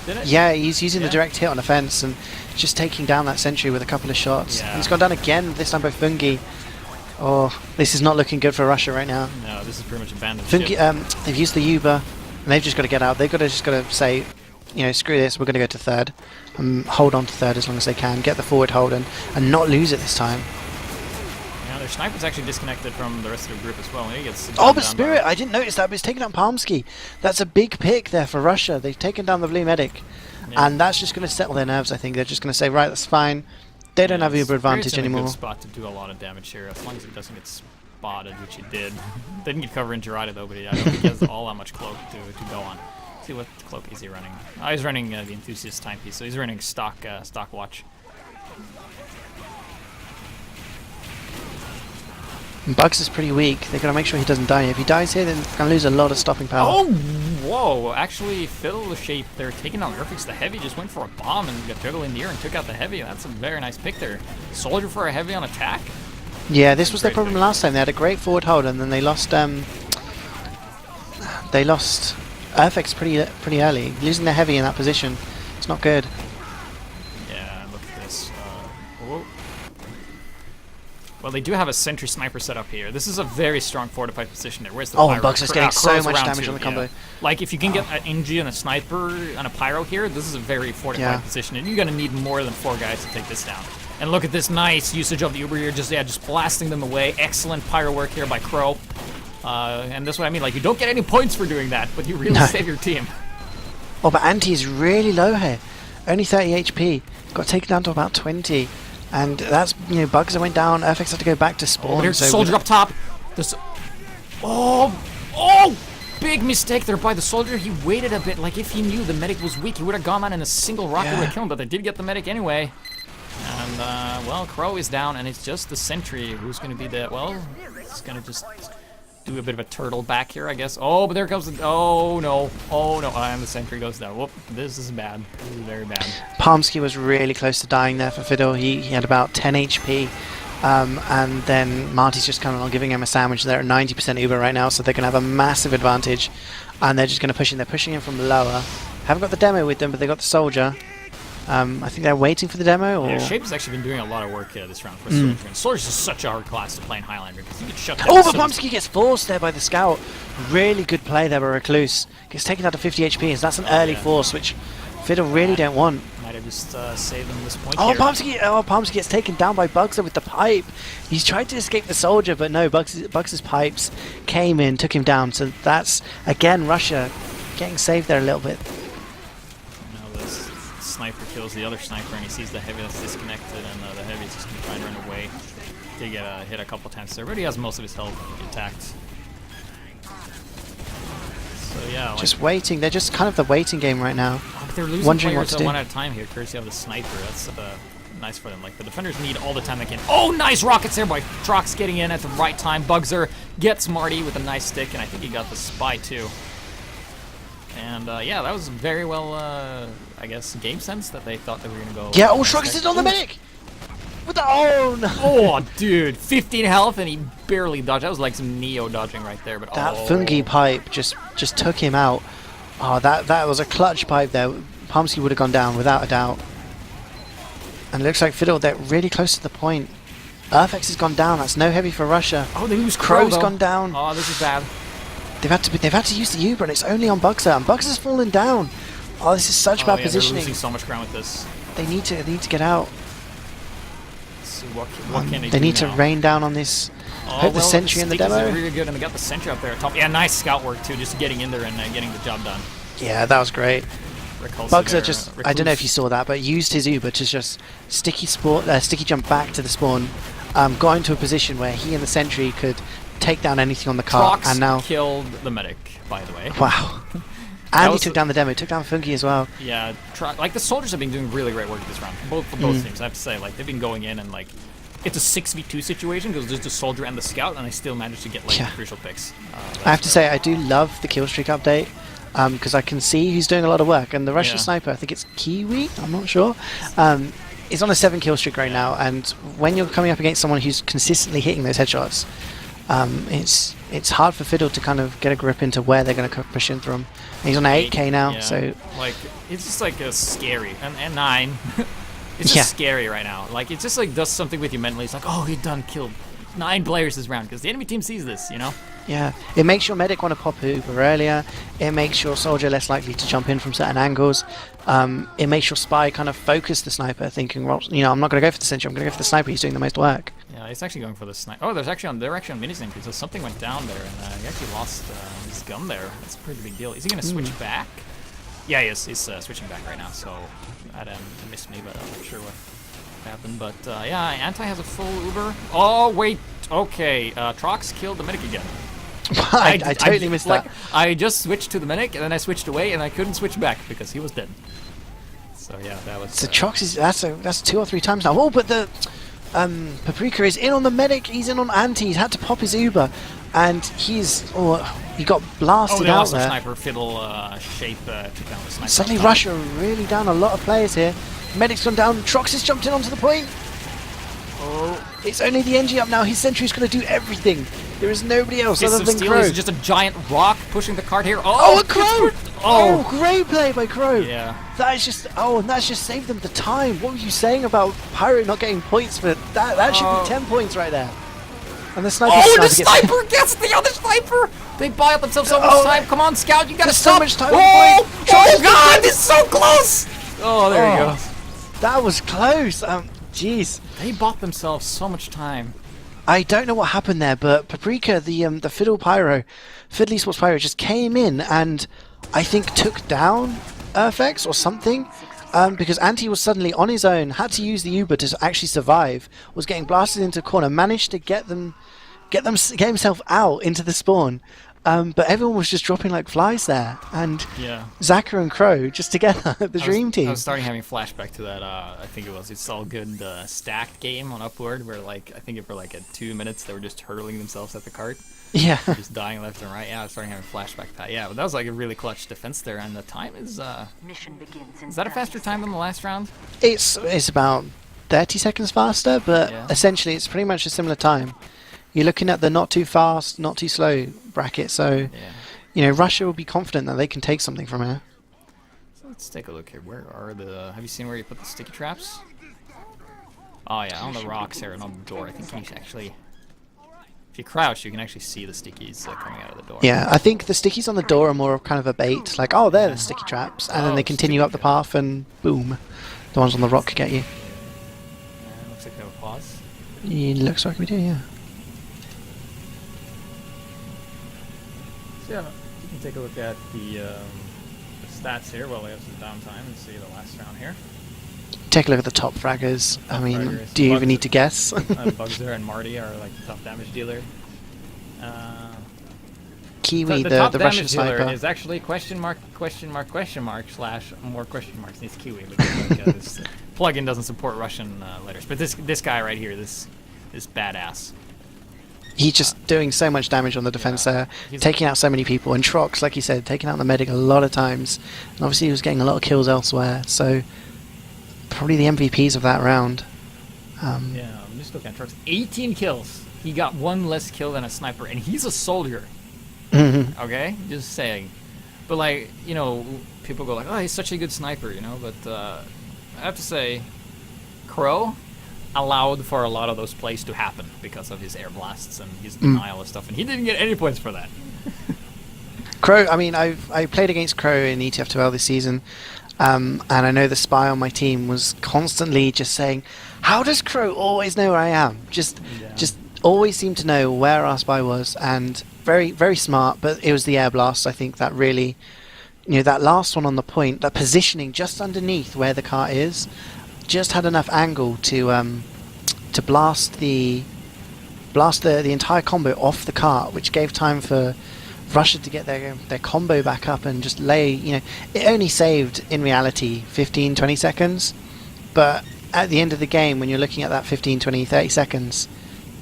Did it? Yeah, he's using Yeah. the direct hit on the fence and just taking down that sentry with a couple of shots. Yeah. He's gone down again, this time by Fungi. Oh, this is not looking good for Russia right now. No, this is pretty much abandoned Fungi, ship. they've used the Uber, and they've just got to get out. They've just got to say, you know, screw this, we're going to go to third. Hold on to third as long as they can, get the forward hold and not lose it this time. Yeah, their sniper's actually disconnected from the rest of the group as well. And he gets Oh, gunned but down Spirit, by- I didn't notice that, but he's taken out Palmsky. That's a big pick there for Russia. They've taken down the blue medic. Yeah. And that's just going to settle their nerves, I think. They're just going to say, right, that's fine. They don't have Uber Spirit's advantage in a anymore. good spot to do a lot of damage here, as long as he doesn't get spotted, which he did. Didn't get cover in Girardi though, but I don't think he has all that much cloak to go on. Let's see what cloak is he running. Oh, he's running the enthusiast timepiece, so he's running stock watch. And Bugs is pretty weak. They've got to make sure he doesn't die. If he dies here, then they're going to lose a lot of stopping power. Oh, whoa! Actually, Fiddle Shape, they're taking out Earthix. The heavy just went for a bomb and got juggled in the air and took out the heavy. That's a very nice pick there. Soldier for a heavy on attack. Yeah, this was their Great problem pick. last time. They had a great forward hold, and then they lost. They lost Earthix pretty early, losing their heavy in that position. It's not good. Yeah, look at this. Whoa. Well, they do have a sentry sniper set up here. This is a very strong fortified position there. Where's the Oh, pyro? and Bugs is getting so Crow's much around damage too, on the combo. Like, if you can get an NG and a sniper and a pyro here, this is a very fortified Yeah. position, and you're going to need more than 4 guys to take this down. And look at this nice usage of the Uber here, just blasting them away. Excellent pyro work here by Crow. And that's what I mean, like, you don't get any points for doing that, but you really No. save your team. Oh, but Anti is really low here. Only 30 HP. Got taken down to about 20. And that's, you know, Bugs that went down. Earthix had to go back to spawn. Oh, there's a so soldier up top. This. Oh! Big mistake there by the soldier. He waited a bit. Like, if he knew the medic was weak, he would have gone on in a single rocket Yeah. would have killed him, but they did get the medic anyway. And, well, Crow is down, and it's just the sentry who's going to be the, well, it's going to just do a bit of a turtle back here, I guess. Oh, but there comes the, oh, no, and the sentry goes down. Whoop, this is bad. This is very bad. Palmsky was really close to dying there for Fiddle. He had about 10 HP. And then Marty's just coming along giving him a sandwich. They're at 90% Uber right now, so they're going to have a massive advantage. And they're just going to push in. They're pushing in from lower. Haven't got the demo with them, but they got the soldier. I think they're waiting for the demo. Or Yeah, Shape has actually been doing a lot of work this round for Soldier. And Soldier's just such a hard class to play in Highlander because you can shut down. Oh, but so- Palmsky gets forced there by the scout. Really good play there by Recluse. Gets taken out to 50 HP. So that's an early yeah. force, which Fiddle really don't want. Might have just saved them this point Oh, here. Palmsky gets taken down by Bugser with the pipe. He's tried to escape the soldier, but no, Bugs's pipes came in, took him down. So that's, again, Russia getting saved there a little bit. Now this sniper kills the other sniper and he sees the heavy that's disconnected and the heavy's just going to try and run away. Did get hit a couple times there, but he has most of his health intact. So yeah, like, Just waiting. They're just kind of the waiting game right now. but they're losing wondering what players to at do. one at a time here, courtesy of the sniper. That's nice for them. Like, the defenders need all the time they can. Oh, nice rockets there by Trox getting in at the right time. Bugser gets Marty with a nice stick, and I think he got the spy too. And yeah, that was very well, I guess, game sense that they thought they were gonna go. Yeah, oh, Trox is on the medic! With the, oh, no! Oh, dude, 15 health and he barely dodged. That was like some Neo dodging right there. But That oh. fungi pipe just took him out. Oh, that was a clutch pipe there. Palmsky would have gone down without a doubt. And it looks like Fiddle, they're really close to the point. Earthix has gone down. That's no heavy for Russia. Oh, they lose Crow. Crow's gone down. Oh, this is bad. They've had to use the Uber, and it's only on Bugser, and Bugser's fallen down. Oh, this is such bad Yeah, positioning. they're losing so much ground with this. They need to get out. Let's see what can they They do need to now? rain down on this. Oh, Hope the well, sentry in the Stick is demo. really good, and they got the sentry up there at top. Yeah, nice scout work too, just getting in there and getting the job done. Yeah, that was great. Repulsive Bugser there, just, I don't know if you saw that, but used his Uber to just sticky jump back to the spawn, got into a position where he and the sentry could take down anything on the car, Trox and now, killed the medic, by the way. wow. And he was- took down the demo, took down Funky as well. Yeah, like the soldiers have been doing really great work this round, for both teams. I have to say, like they've been going in and like it's a 6v2 situation because there's the soldier and the scout, and they still managed to get like Yeah. crucial picks. I have to say, I do love the kill streak update, because I can see he's doing a lot of work, and the Russian Yeah. sniper, I think it's Kiwi, I'm not sure, he's on a 7 kill streak right now, and when you're coming up against someone who's consistently hitting those headshots, it's hard for Fiddle to kind of get a grip into where they're going to push in from. And he's on 8k now, so like it's just like a scary and 9. It's just scary right now. Like it just like does something with you mentally. It's like, oh, he done killed 9 players this round because the enemy team sees this, you know. Yeah, it makes your medic want to pop Uber earlier. It makes your soldier less likely to jump in from certain angles. It makes your spy kind of focus the sniper, thinking, well, you know, I'm not going to go for the sentry. I'm going to go for the sniper. He's doing the most work. Yeah, he's actually going for the sniper. Oh, they're actually on mini sniper, so something went down there, and he actually lost his gun there. That's a pretty big deal. Is he going to switch back? Yeah, he is. He's switching back right now. So that missed me, but I'm not sure what happened. But yeah, Anti has a full Uber. Oh wait, okay. Trox killed the medic again. I totally missed that. I just switched to the medic, and then I switched away, and I couldn't switch back because he was dead. So yeah, that was. So Trox is that's 2 or 3 times now. Oh, but the Paprika is in on the medic. He's in on Anti. He's had to pop his Uber, and he got blasted out there. Sniper Fiddle shape took down the sniper. Suddenly Russia really down a lot of players here. Medic's gone down. Trox has jumped in onto the point. Oh, it's only the NG up now. His sentry's going to do everything. There is nobody else other than Crow. Is just a giant rock pushing the cart here. Oh, a Crow! Oh, great play by Crow. Yeah. That is and that's just saved them the time. What were you saying about Pyro not getting points for that? That should be 10 points right there. And the sniper. Oh, the sniper gets the other sniper. They buy up themselves so much time. Come on, Scout, you gotta stop. So much time. Oh God, it's so close. Oh, there you go. That was close. Jeez. They bought themselves so much time. I don't know what happened there, but Paprika, the Fiddle eSports Pyro, just came in and I think took down Urfex or something, because Anti was suddenly on his own, had to use the Uber to actually survive, was getting blasted into a corner, managed to get himself out into the spawn. But everyone was just dropping like flies there, and Zaka and Crow just together, the dream team. I was starting having flashback to that. I think it's all good stacked game on Upward, where like I think for like at 2 minutes they were just hurling themselves at the cart. Yeah, just dying left and right. Yeah, I was starting having flashback to that. Yeah, but that was like a really clutch defense there, and the time is. Mission begins. Is that a faster time than the last round? It's about 30 seconds faster, but essentially it's pretty much a similar time. You're looking at the not too fast, not too slow bracket, so you know Russia will be confident that they can take something from here. So let's take a look here. Where are the? Have you seen where you put the sticky traps? Oh yeah, on the rocks here and on the door. I think you can actually, if you crouch, you can actually see the stickies coming out of the door. Yeah, I think the stickies on the door are more of kind of a bait, like oh, they're the sticky traps, and then they continue up the path, and boom, the ones on the rock get you. Looks like they have a pause. It looks like we do, yeah. Yeah, you can take a look at the stats here while we have some downtime and see the last round here. Take a look at the top fraggers. I mean, do you even need to guess? Bugzer and Marty are like the top damage dealer. Kiwi, so the Russian sniper, is actually question mark slash more question marks. It's Kiwi because like, this plugin doesn't support Russian letters. But this guy right here, this badass. He's just doing so much damage on the defense there, taking out so many people. And Trox, like you said, taking out the medic a lot of times. And obviously he was getting a lot of kills elsewhere, so probably the MVPs of that round. Yeah, I'm just looking at Trox. 18 kills. He got 1 less kill than a sniper, and he's a soldier. Okay? Just saying. But like, you know, people go like, oh, he's such a good sniper, you know, but I have to say, Crow allowed for a lot of those plays to happen because of his air blasts and his denial of stuff, and he didn't get any points for that. Crow, I mean, I played against Crow in ETF 12 this season, and I know the spy on my team was constantly just saying, how does Crow always know where I am? Just always seemed to know where our spy was, and very, very smart, but it was the air blast, I think, that really, you know, that last one on the point, that positioning just underneath where the cart is, just had enough angle to blast the entire combo off the cart, which gave time for Russia to get their combo back up and just lay, you know, it only saved in reality 15-20 seconds, but at the end of the game when you're looking at that 15, 20, 30 seconds,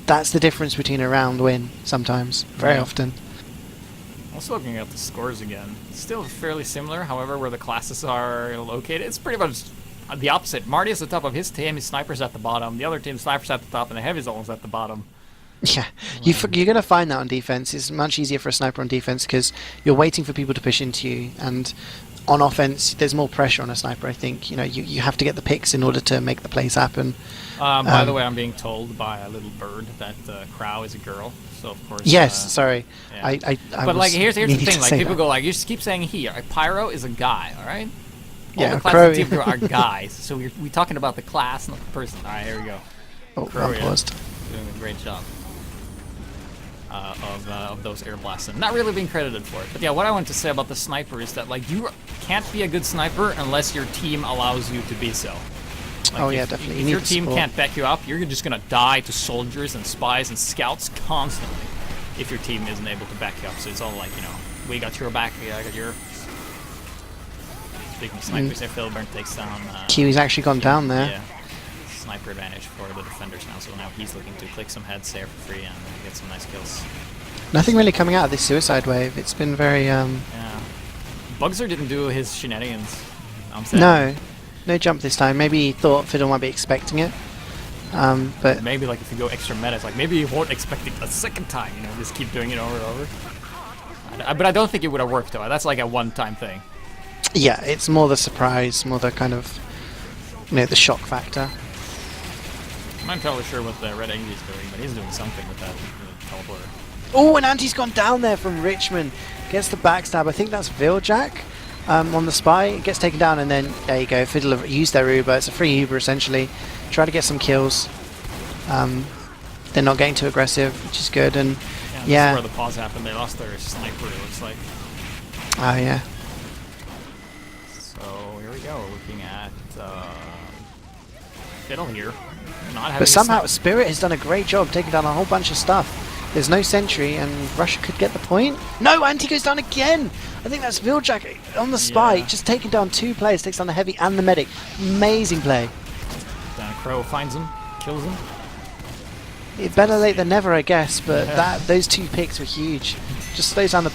that's the difference between a round win sometimes, very often. Also looking at the scores again, it's still fairly similar, however where the classes are located, it's pretty much the opposite. Marty is at the top of his team, his sniper's at the bottom. The other team's sniper's at the top, and the heavy's almost at the bottom. Yeah, you're going to find that on defense. It's much easier for a sniper on defense because you're waiting for people to push into you, and on offense, there's more pressure on a sniper. I think you have to get the picks in order to make the plays happen. By the way, I'm being told by a little bird that Crow is a girl. So of course. Yes, sorry. Yeah. I but like, here's the thing. Like, people that. go like, you just keep saying he. Pyro is a guy. All right. Yeah, all the Crow classes are guys. So we're talking about the class, not the person. All right, here we go. Oh, Crow, paused. Doing a great job. Of those air blasts and not really being credited for it. But yeah, what I wanted to say about the sniper is that like you can't be a good sniper unless your team allows you to be so. Like, Oh yeah, definitely. If your team can't back you up, you're just gonna die to soldiers and spies and scouts constantly if your team isn't able to back you up. So it's all like, we got your back, I got your. Speaking of snipers, there, Philburn takes down. Kiwi's actually gone down there. Yeah. Sniper advantage for the defenders now, so now he's looking to click some heads there for free and get some nice kills. Nothing really coming out of this suicide wave. It's been very Yeah. Bugzer didn't do his shenanigans. I'm sad. No jump this time. Maybe he thought Fiddle might be expecting it. But maybe like if you go extra meta, it's like maybe you won't expect it a second time, just keep doing it over and over. But I don't think it would have worked though. That's like a one-time thing. yeah, it's more the surprise, more the kind of the shock factor. I'm not entirely sure what the Red Angry is doing, but he's doing something with that teleporter. Oh, and Anti's gone down there from Richmond. Gets the backstab. I think that's Viljack on the spy. It gets taken down, and then there you go. Fiddle have used their Uber. It's a free Uber essentially. Try to get some kills. They're not getting too aggressive, which is good. And yeah, this is where the pause happened. They lost their sniper, it looks like. Oh yeah. So here we go. We're looking at Fiddle here. But somehow Spirit has done a great job taking down a whole bunch of stuff. There's no sentry, and Russia could get the point. No, Anti goes down again. I think that's Viljack on the spy, just taking down 2 players, takes down the heavy and the medic. Amazing play. Then Crow finds him, kills him. It's better late than never, I guess. But those 2 picks were huge. Just slows down the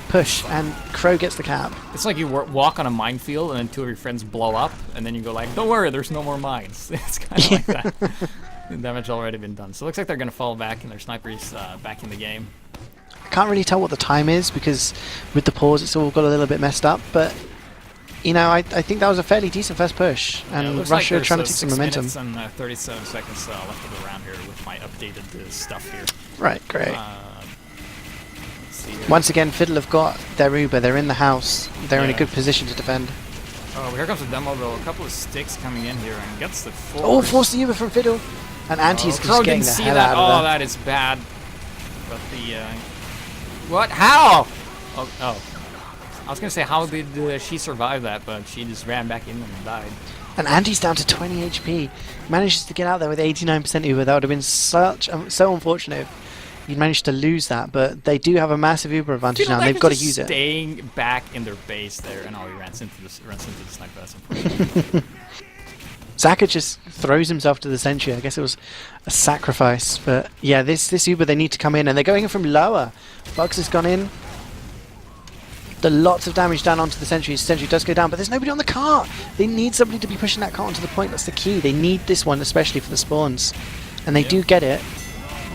push, and Crow gets the cap. It's like you walk on a minefield, and then 2 of your friends blow up, and then you go like, "Don't worry, there's no more mines." It's kind of like that. The damage already been done. So it looks like they're going to fall back, and their sniper's back in the game. I can't really tell what the time is because with the pause it's all got a little bit messed up, but I think that was a fairly decent first push, and Russia like trying to take some momentum. 6 minutes and 37 seconds left of the round here with my updated stuff here. Right, great. Let's see here. Once again, Fiddle have got their Uber, they're in the house, they're in a good position to defend. Oh, here comes the demo though. A couple of sticks coming in here and gets the force. Oh, force the Uber from Fiddle. And Anti's just getting the hell that. out of there. Oh, that is bad. But the what? How? Oh. I was gonna say how did she survive that, but she just ran back in and died. And Anti's down to 20 HP. Manages to get out there with 89% Uber. That would have been so unfortunate if you'd managed to lose that. But they do have a massive Uber advantage now. And they've got to use it. Staying back in their base there, and he runs into the sniper. That's unfortunate. Zaka just throws himself to the sentry. I guess it was a sacrifice. But yeah, this Uber, they need to come in. And they're going in from lower. Bugs has gone in. Lots of damage down onto the sentry. The sentry does go down, but there's nobody on the cart. They need somebody to be pushing that cart onto the point. That's the key. They need this one, especially for the spawns. And they do get it.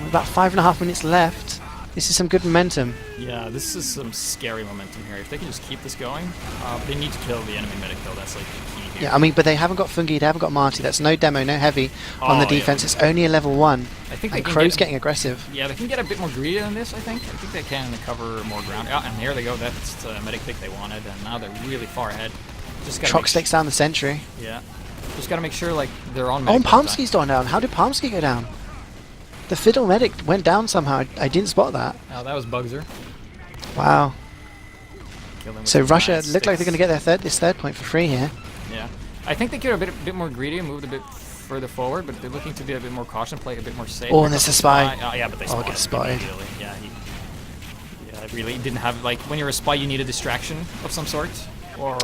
About 5.5 minutes left. This is some good momentum. Yeah, this is some scary momentum here. If they can just keep this going, they need to kill the enemy medic though. That's like the key here. Yeah, I mean, but they haven't got Fungi, they haven't got Marty. That's no demo, no heavy on the defense. It's only a level 1. I think and Crow's getting aggressive. Yeah, they can get a bit more greedy than this, I think. I think they can cover more ground. Oh, and there they go. That's the medic pick they wanted, and now they're really far ahead. Just gotta Trox takes down the sentry. Yeah. Just gotta make sure, like, they're on Oh, medic. and Palmski's gone down. How did Palmski go down? The Fiddle medic went down somehow. I didn't spot that. Oh, that was Bugzer. Wow. So Russia look like they're going to get this third point for free here. Yeah. I think they could have a bit more greedy and moved a bit further forward, but they're looking to be a bit more cautious, play a bit more safe. Oh, and there's a spy. Oh, yeah, but they get spotted. Yeah, really didn't have, like, when you're a spy, you need a distraction of some sort. Or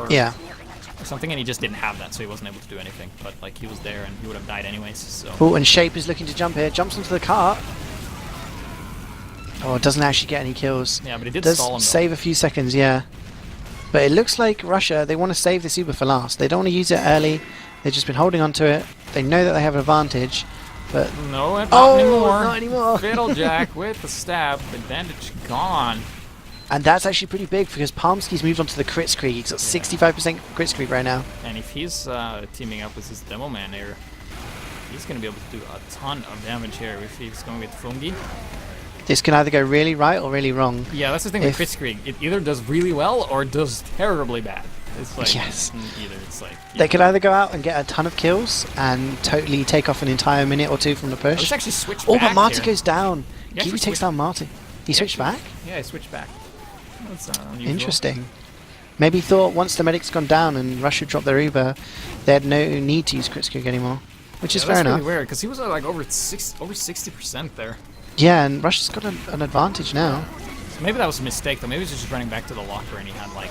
something, and he just didn't have that, so he wasn't able to do anything. But, like, he was there, and he would have died anyways, so... Oh, and Shape is looking to jump here. Jumps onto the cart. Oh, it doesn't actually get any kills. Yeah, but it did stall him, though. Save a few seconds, yeah. But it looks like Russia, they want to save this Uber for last. They don't want to use it early. They've just been holding on to it. They know that they have an advantage, but No, not anymore. not anymore. Fiddlejack with the stab. Advantage gone. And that's actually pretty big because Palmsky's moved on to the crit streak. He's got 65% crit streak right now. And if he's teaming up with his demo man here, he's going to be able to do a ton of damage here if he's going with Fungi. This can either go really right or really wrong. Yeah, that's the thing with crit streak. It either does really well or does terribly bad. It's like Yes. either. It's like They could either go out and get a ton of kills and totally take off an entire minute or two from the push. Let's actually switch Oh, back but Marty here. goes down. He actually Kiwi takes switched- down Marty. He switched back? Yeah, he switched back. That's unusual. Interesting. Maybe he thought once the medic's gone down and Russia dropped their Uber, they had no need to use crit streak anymore. Which is fair that's enough. really weird because he was like over 60% there. Yeah, and Russia's got an advantage now. So maybe that was a mistake though. Maybe he was just running back to the locker and he had like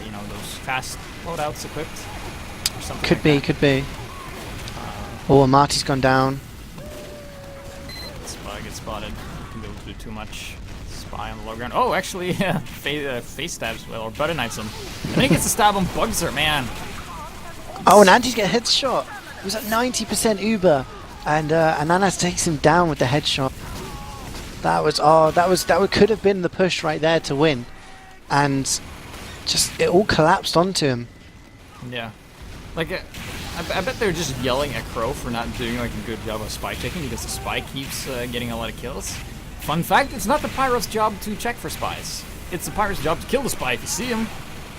you know, those fast loadouts equipped or something. Could like be, that. could be. Oh, and Marty's gone down. Spy gets spotted. He can be able to do too much. Spy on the low ground. Oh, actually, yeah, face stabs well, or butter knights him. And then he gets to stab him. Bugs her, man. Oh, and Andy's get a headshot. He was at 90% Uber, and Ananas takes him down with the headshot. That could have been the push right there to win, and just it all collapsed onto him. Yeah, like I bet they're just yelling at Crow for not doing like a good job of spy checking because the spy keeps getting a lot of kills. Fun fact: it's not the pyro's job to check for spies. It's the pyro's job to kill the spy if you see him,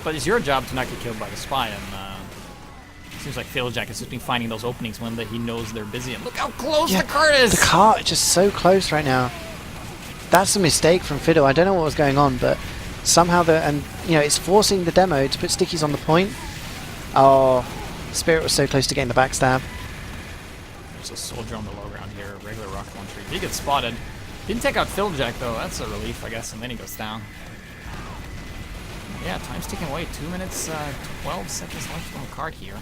but it's your job to not get killed by the spy. And seems like Fiddlejack is just been finding those openings when he knows they're busy. And look how close the cart is! The cart is just so close right now. That's a mistake from Fiddle. I don't know what was going on, but somehow it's forcing the demo to put stickies on the point. Oh, Spirit was so close to getting the backstab. There's a soldier on the low ground here, regular rocket launcher. He gets spotted. Didn't take out Fiddlejack though. That's a relief, I guess. And then he goes down. Yeah, time's ticking away. 2 minutes, 12 seconds left on the card here.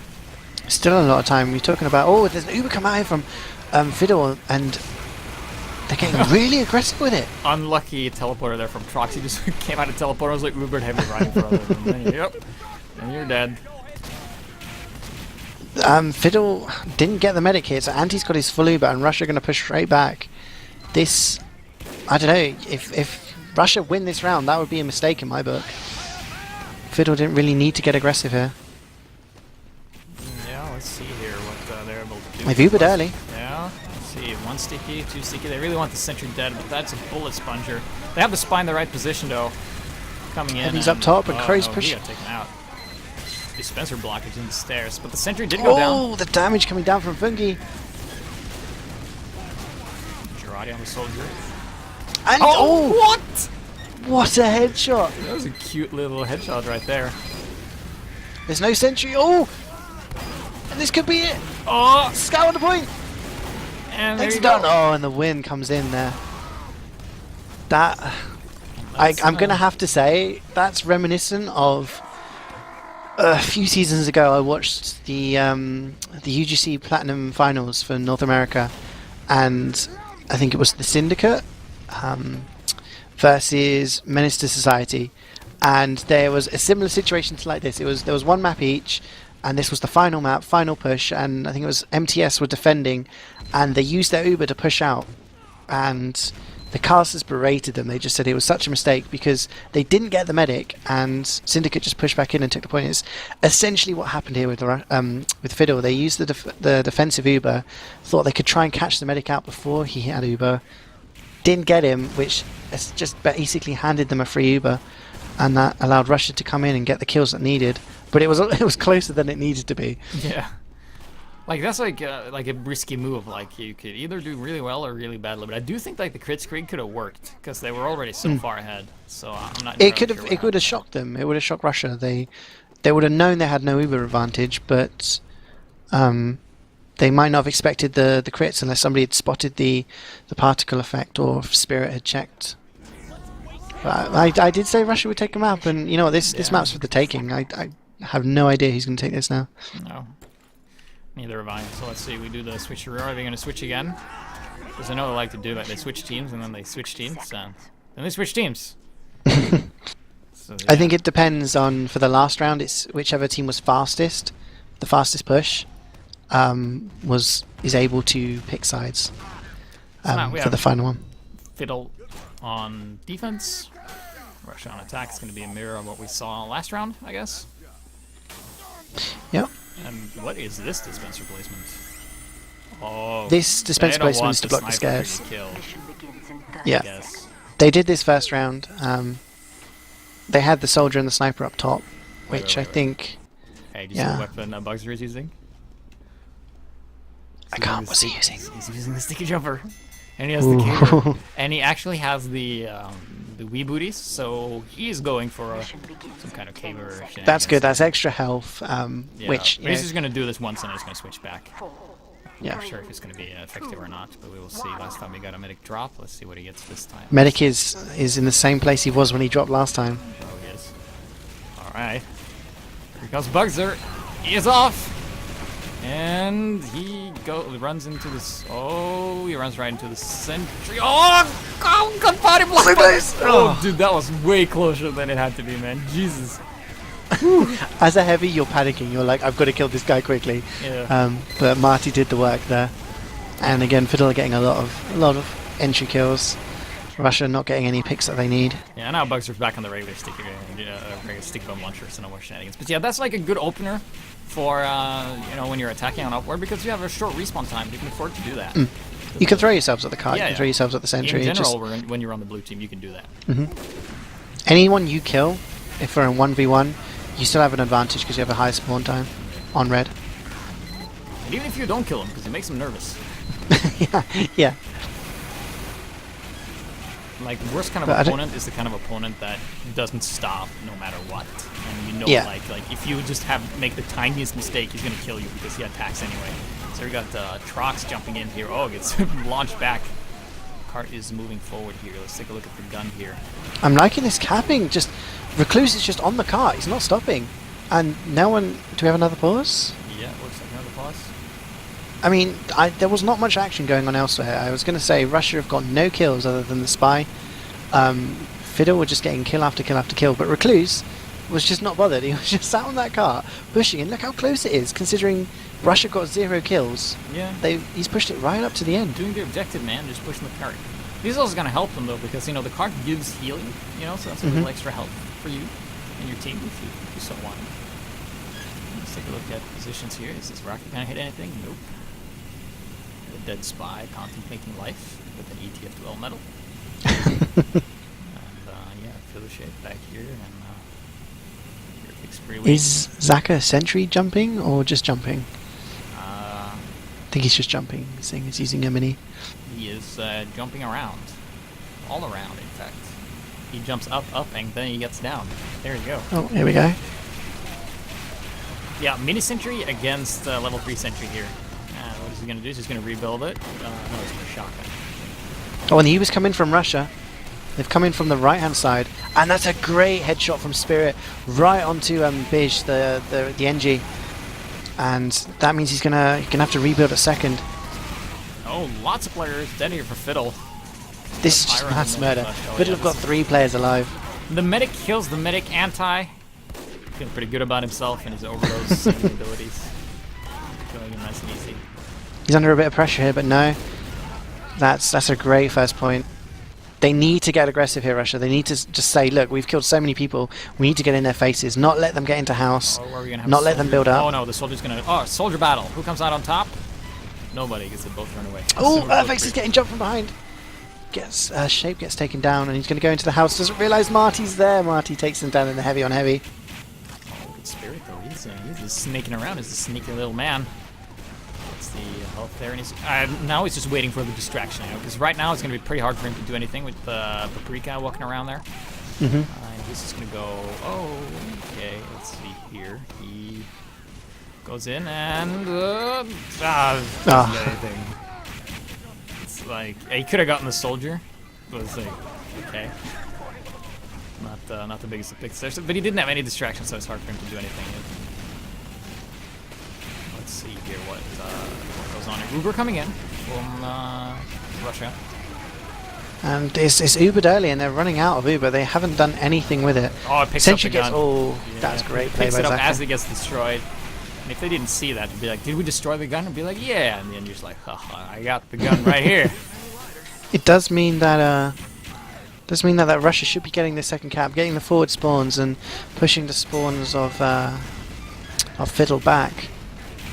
Still a lot of time. We're talking about, oh, there's an Uber come out here from Fiddle, and they're getting really aggressive with it. Unlucky teleporter there from Trox. He just came out of teleporter. Was like Ubered heavy riding for others. And then, yep, and you're dead. Fiddle didn't get the medic here, so Anti's got his full Uber, and Russia are going to push straight back. This, I don't know, if Russia win this round, that would be a mistake in my book. Fiddle didn't really need to get aggressive here. Yeah, let's see here what they're able to do. They've Ubered early. Yeah, let's see. 1 sticky, 2 sticky. They really want the sentry dead, but that's a bullet sponger. They have the spy in the right position, though. Coming in. And he's up top, and Crow's no, pushing. He got taken out. Dispenser blockage in the stairs, but the sentry did go down. Oh, the damage coming down from Fungi. Girardi on the soldier. And what? What a headshot! That was a cute little headshot right there. There's no sentry. Oh! And this could be it! Oh! Scout on the point! And there It's you done! go. Oh, and the win comes in there. That... I'm going to have to say, that's reminiscent of... A few seasons ago I watched the UGC Platinum Finals for North America, and I think it was the Syndicate versus Menace to Society, and there was a similar situation to like this. There was one map each, and this was the final map, final push, and I think it was MTS were defending, and they used their Uber to push out, and the casters berated them. They just said it was such a mistake because they didn't get the medic, and Syndicate just pushed back in and took the point. It's essentially what happened here with Fiddle. They used the defensive Uber, thought they could try and catch the medic out before he had Uber, didn't get him, which has just basically handed them a free Uber, and that allowed Russia to come in and get the kills that needed. But it was closer than it needed to be. Yeah. Like that's like a risky move. Like you could either do really well or really badly. But I do think like the crit screen could have worked because they were already so far ahead. So I'm not. It would have shocked them. It would have shocked Russia. They would have known they had no Uber advantage, but they might not have expected the crits unless somebody had spotted the particle effect or if Spirit had checked. But I did say Russia would take a map, and you know what? This map's for the taking. I have no idea who's going to take this now. No. Neither have I. So let's see. We do the switch. Are they going to switch again? Because I know they like to do that. They switch teams and then they switch teams. Then they switch teams. So, yeah. I think it depends on, for the last round, it's whichever team was fastest, the fastest push. is able to pick sides So now we for have the final one. Fiddle on defense. Russia on attack. It's going to be a mirror of what we saw last round, I guess. Yep. And what is this dispenser placement? Oh, This dispenser they don't placement want is to block the sniper scares. to kill, Yeah. I guess. They did this first round. They had the soldier and the sniper up top, which I think... Hey, do you see Yeah. the weapon Bugzer is using? I can't. What's he using? He's using the sticky jumper. And he has the caber. And he actually has the wee booties, so he's going for some kind of caber. That's good. That's extra health, Yeah, which... but he's just going to do this once and he's going to switch back. Yeah. Not sure if it's going to be effective or not, but we will see. Last time we got a medic drop. Let's see what he gets this time. Medic is in the same place he was when he dropped last time. Oh, he is. Alright. Here comes Bugzer. He is off! And he runs into this. Oh, he runs right into the sentry. Oh, good body block! Oh, dude, that was way closer than it had to be, man. Jesus. As a heavy, you're panicking. You're like, I've got to kill this guy quickly. Yeah. But Marty did the work there. And again, Fiddle are getting a lot of entry kills. Russia not getting any picks that they need. Yeah, now Bugzer's back on the regular stick bomb launcher, so no more shenanigans. But yeah, that's like a good opener for when you're attacking on upward, because you have a short respawn time. You can afford to do that. You can throw yourselves at the cart. Yeah, you can throw yourselves at the sentry. In general, when you're on the blue team, you can do that. Anyone you kill, if we're in 1v1, you still have an advantage because you have a high spawn time on red. And even if you don't kill him, because it makes him nervous. yeah. Like, the worst kind of opponent is the kind of opponent that doesn't stop no matter what. And you know, like if you just make the tiniest mistake, he's going to kill you because he attacks anyway. So we got Trox jumping in here. Oh, gets launched back. Cart is moving forward here. Let's take a look at the gun here. I'm liking this capping. Just Recluse is just on the cart. He's not stopping. And no one... Do we have another pause? Yeah, looks like another pause. I mean, there was not much action going on elsewhere. I was going to say Russia have got no kills other than the spy. Fiddle were just getting kill after kill after kill, but Recluse was just not bothered. He was just sat on that cart, pushing, and look how close it is, considering Russia got 0 kills. Yeah. He's pushed it right up to the end. Doing their objective, man, just pushing the cart. This is also going to help them, though, because, the cart gives healing, so that's a little extra help for you and your team if you so want. Let's take a look at positions here. Is this rocket going to hit anything? Nope. The dead spy contemplating life with an ETF duel medal. And yeah, feel the shape back here, and is Zaka sentry jumping or just jumping? I think he's just jumping, seeing he's using a mini. He is jumping around, all around. In fact, he jumps up, and then he gets down. There you go. Oh, here we go. Yeah, mini sentry against level 3 sentry here. What is he gonna do? He's just gonna rebuild it. No, he's gonna shotgun. Oh, and he was coming from Russia. They've come in from the right-hand side, and that's a great headshot from Spirit right onto Bij, the NG, and that means he's gonna have to rebuild a second. Oh, lots of players dead here for Fiddle. This is just mass murder. Fiddle have got 3 players alive. The medic kills the medic anti. Feeling pretty good about himself and his overdose abilities. Killing him nice and easy. He's under a bit of pressure here, but no. That's a great first point. They need to get aggressive here, Russia. They need to just say, look, we've killed so many people. We need to get in their faces, not let them get into house, not let them build up. Oh no, the soldier's gonna... Oh, soldier battle. Who comes out on top? Nobody, because they both run away. Oh, Earthx is getting jumped from behind. Shape gets taken down, and he's going to go into the house. Doesn't realise Marty's there. Marty takes him down in the heavy on heavy. Oh, good Spirit, though. He's just snaking around as a sneaky little man. The health there, and he's now he's just waiting for the distraction, because right now it's going to be pretty hard for him to do anything with Paprika walking around there. And he's just going to go, okay, let's see here. He goes in and doesn't get anything. It's like he could have gotten the soldier, but it's like, okay, not the biggest of picks there, but he didn't have any distractions, so it's hard for him to do anything. Let's see here what goes on here. Uber coming in from Russia. And it's Ubered early, and they're running out of Uber. They haven't done anything with it. Oh, it picks Sentry up the gun. Oh, yeah, that's great play picks by it up Zaka. as it gets destroyed. And if they didn't see that, they'd be like, did we destroy the gun? And be like, yeah. And then you're just like, haha, I got the gun right here. It does mean that that Russia should be getting the second cap, getting the forward spawns and pushing the spawns of Fiddle back,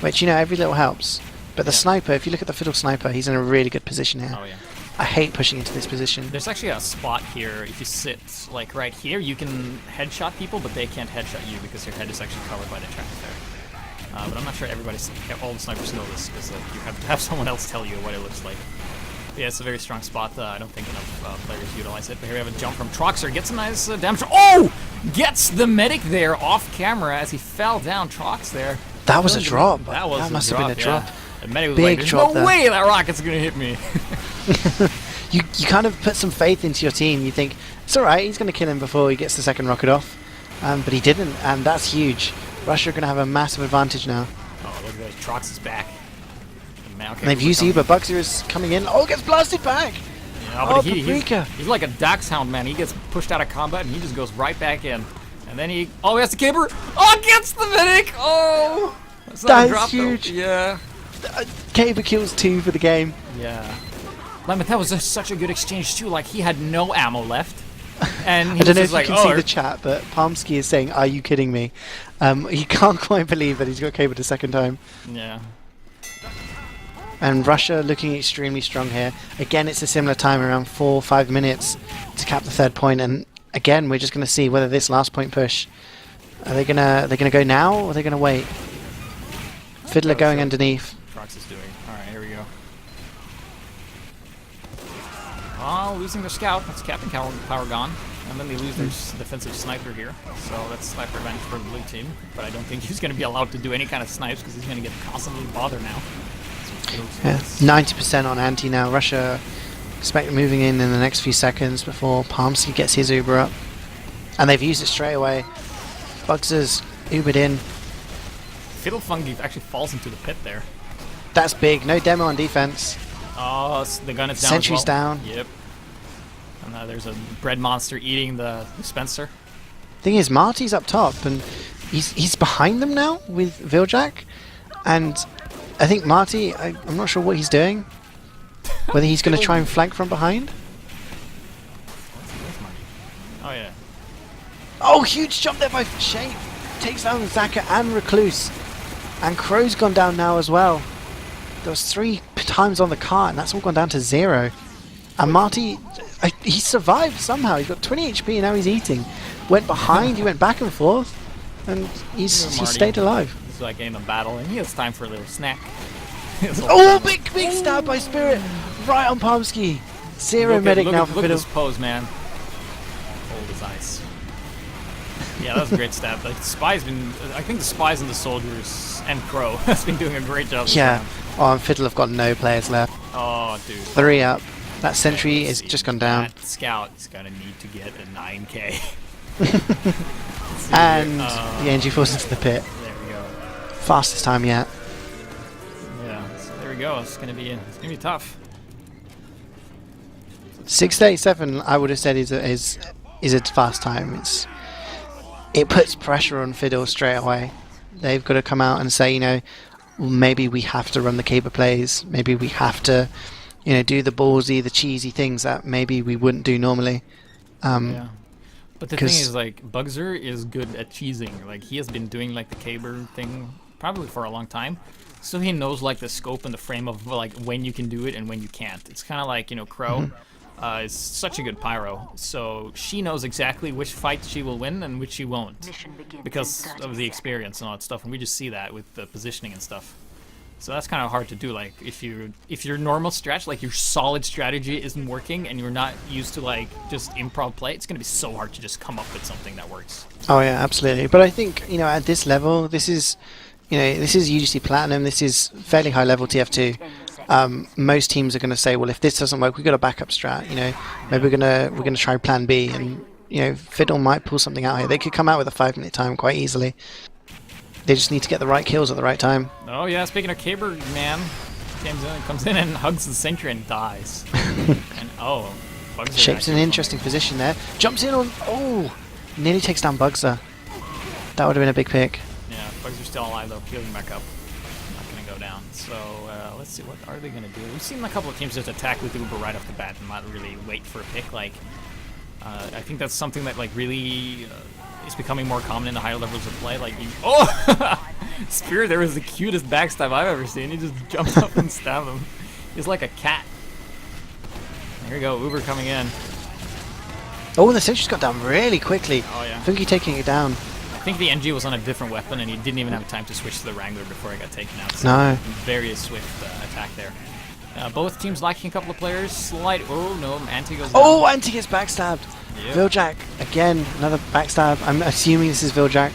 which, you know, every little helps. But the sniper, if you look at the Fiddle sniper, he's in a really good position here. Oh, yeah. I hate pushing into this position. There's actually a spot here. If you sit like right here, you can headshot people, but they can't headshot you because your head is actually covered by the trap there. But I'm not sure all the snipers know this because you have to have someone else tell you what it looks like. But yeah, it's a very strong spot. I don't think enough players utilize it. But here we have a jump from Troxer. Gets a nice damage. Oh! Gets the medic there off camera as he fell down. Trox there. That was a drop. That must have been a drop. The medic was Big like, there's drop no there. way that rocket's gonna hit me. You kind of put some faith into your team. You think, it's alright, he's going to kill him before he gets the second rocket off. But he didn't, and that's huge. Russia are going to have a massive advantage now. Oh, look at that. Trox is back. Man, okay, And they've used Uber. Bugsy is coming in. Oh, gets blasted back! Yeah, but Paprika! He's like a Dachshund, man. He gets pushed out of combat and he just goes right back in. And then he has the caber. Oh, gets the medic! Oh! That's huge! Though. Yeah. Caber kills 2 for the game. Yeah. But that was such a good exchange too. Like, he had no ammo left. And he I don't know was if like, you can see the chat, but Palmsky is saying, "Are you kidding me?" He can't quite believe that he's got cabered a second time. Yeah. And Russia looking extremely strong here. Again, it's a similar time, around 4 or 5 minutes to cap the third point. And again, we're just going to see whether this last point push, are they gonna go now or are they gonna wait? Fiddler going underneath. Trox is doing. All right, here we go. Oh, losing their scout. That's Captain Power gone. And then they lose their defensive sniper here. So that's sniper advantage for the blue team. But I don't think he's going to be allowed to do any kind of snipes because he's going to get constantly bothered now. Yeah, 90% on anti now. Russia expect moving in the next few seconds before Palmsky gets his Uber up. And they've used it straight away. Bugser's Ubered in. Fiddle Fungi actually falls into the pit there. That's big. No demo on defense. Oh, the gun is down. Sentry's as well. down. Yep. And there's a bread monster eating the dispenser. Thing is, Marty's up top, and he's behind them now with Viljak, and I think Marty, I'm not sure what he's doing. Whether he's going to try and flank from behind. Oh yeah. Oh, huge jump there by Shape. Takes down Zaka and Recluse, and Crow's gone down now as well. There was 3 times on the cart, and that's all gone down to 0. And Marty, he survived somehow. He's got 20 HP and now he's eating. Went behind, he went back and forth, and he stayed alive. He's like in a battle, and he has time for a little snack. Oh, big stab by Spirit, right on Palmsky. 0 medic now for Fiddle. Look at Fiddle. this pose, man. Cold as ice. Yeah, that was a great stab. Like, I think the spies and the soldiers and Crow has been doing a great job. Yeah. Oh, and Fiddle have got no players left. Oh, dude. 3 up. That sentry is just gone down. That scout is gonna need to get a 9K. And the NG falls into the pit. There we go. Fastest time yet. Yeah, so there we go. It's gonna be tough. 6:37, I would have said is a fast time. It puts pressure on Fiddle straight away. They've got to come out and say, you know, maybe we have to run the caber plays. Maybe we have to, you know, do the ballsy, the cheesy things that maybe we wouldn't do normally. Yeah. But the thing is, like, Bugser is good at cheesing. Like, he has been doing, like, the caber thing probably for a long time. So he knows, like, the scope and the frame of, like, when you can do it and when you can't. It's kind of like, you know, Crow is such a good pyro. So she knows exactly which fight she will win and which she won't. Because of the experience and all that stuff. And we just see that with the positioning and stuff. So that's kind of hard to do. Like, if your normal strat, like your solid strategy isn't working and you're not used to like just improv play, it's gonna be so hard to just come up with something that works. Oh yeah, absolutely. But I think, you know, at this level, this is UGC Platinum. This is fairly high level TF2. Most teams are going to say, well, if this doesn't work, we've got a backup strat. You know, maybe we're gonna try Plan B, and you know, Fiddle might pull something out here. They could come out with a 5-minute time quite easily. They just need to get the right kills at the right time. Oh yeah, speaking of caber, man, comes in and hugs the sentry and dies. And Bugser Shapes in an interesting position there. Jumps in on, nearly takes down Bugser. That would have been a big pick. Yeah, Bugser's still alive though, healing back up. Not gonna go down. So let's see, what are they gonna do? We've seen a couple of teams just attack with Uber right off the bat and not really wait for a pick. Like, I think that's something that like really is becoming more common in the higher levels of play. Like, Spirit, there was the cutest backstab I've ever seen. He just jumped up and stabbed him. He's like a cat. Here we go, Uber coming in. Oh, the sentry's got down really quickly. Oh yeah. Funky taking it down. I think the NG was on a different weapon and he didn't even have time to switch to the Wrangler before he got taken out. So No. very swift attack there. Both teams lacking a couple of players. Oh no, Anti goes down. Oh, Anti gets backstabbed. Yep. Viljack, again, another backstab. I'm assuming this is Viljack.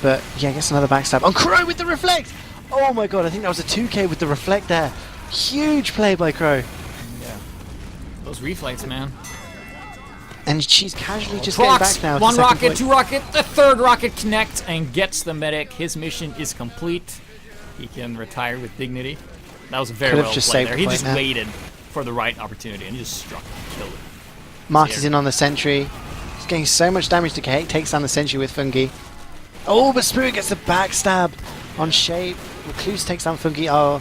But yeah, I guess another backstab. On Crow with the reflect! Oh my god, I think that was a 2k with the reflect there. Huge play by Crow. Yeah. Those reflex, man. And she's casually just getting back now. One rocket, two rocket, the third rocket connect and gets the medic. His mission is complete. He can retire with dignity. That was very well played there. He just waited for the right opportunity and he just struck and killed it. Marty's in on the sentry. He's getting so much damage to Kate. Takes down the sentry with Fungi. Oh, but Spirit gets the backstab on Shape. Recluse takes down Fungi. Oh,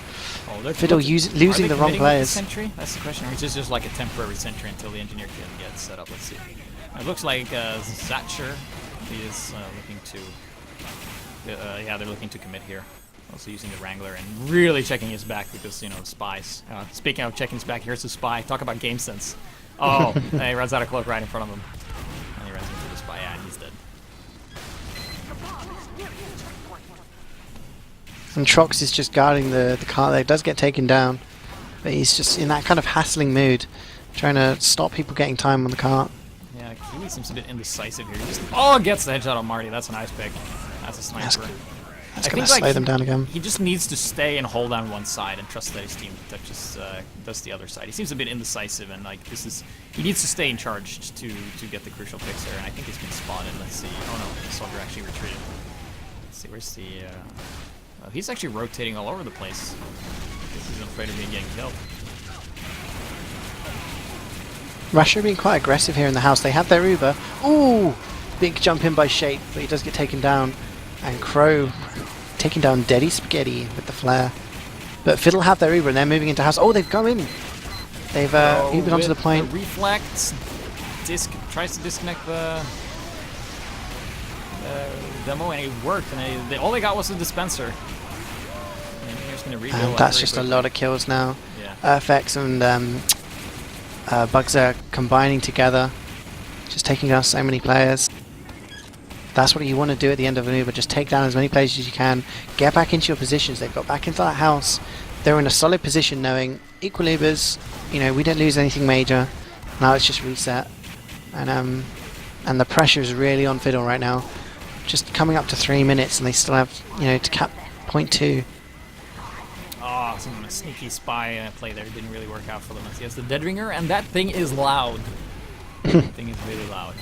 Fiddle losing the wrong players. Sentry? That's the question. Or is this just like a temporary sentry until the engineer can get set up? Let's see. It looks like Zatcher is looking to. Yeah, they're looking to commit here. Also using the Wrangler and really checking his back because, you know, spies. Speaking of checking his back, here's the spy. Talk about game sense. Oh, he runs out of cloak right in front of him. And he runs into the spy. Yeah, and he's dead. And Trox is just guarding the cart there. It does get taken down. But he's just in that kind of hassling mood. Trying to stop people getting time on the cart. Yeah, Kiwi seems a bit indecisive here. He just, gets the headshot on Marty. That's a nice pick. That's a sniper. That's going to slow them down again. He just needs to stay and hold down one side and trust that his team does the other side. He seems a bit indecisive and like he needs to stay in charge to get the crucial picks there. And I think he's been spotted. Let's see. Oh no, the soldier actually retreated. Let's see, where's the? He's actually rotating all over the place. I guess he's afraid of being getting killed. Russia being quite aggressive here in the house. They have their Uber. Ooh, big jump in by Shape, but he does get taken down. And Crow taking down Daddy Spaghetti with the flare. But Fiddle have their Uber and they're moving into house. Oh, they've come in. They've Ubered onto the point. The reflex tries to disconnect the demo and it worked. And all they got was a dispenser. And that's just a lot of kills now. Yeah. FX and Bugs are combining together. Just taking out so many players. That's what you want to do at the end of an Uber. Just take down as many players as you can. Get back into your positions. They've got back into that house. They're in a solid position knowing equal Ubers. You know, we didn't lose anything major. Now let's just reset. And the pressure is really on Fiddle right now. Just coming up to 3 minutes and they still have, you know, to cap .2. Oh, some sneaky spy play there. Didn't really work out for them. He has the Dead Ringer and that thing is loud. That thing is really loud.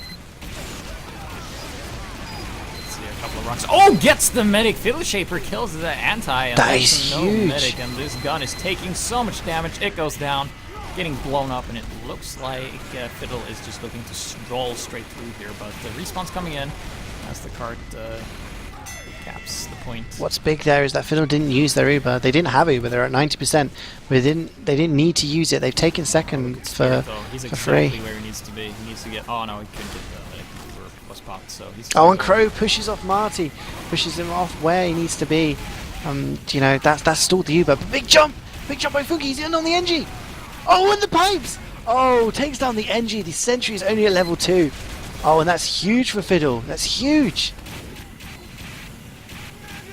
Couple of rocks. Oh, gets the medic. Fiddle Shaper kills the anti. And that is huge. Medic, and this gun is taking so much damage. It goes down, getting blown up, and it looks like Fiddle is just looking to stroll straight through here. But the respawn's coming in as the cart caps the point. What's big there is that Fiddle didn't use their Uber. They didn't have Uber. They're at 90%. But they didn't need to use it. They've taken second for free. He's exactly where he needs to be. He needs to get. Oh no, he couldn't get the medic. Was popped, so he's and Crow pushes off Marty, pushes him off where he needs to be. You know, that's stalled the Uber. But big jump by Funky. He's in on the NG. Oh, and the pipes. Oh, takes down the NG. The sentry is only at level 2. Oh, and that's huge for Fiddle. That's huge.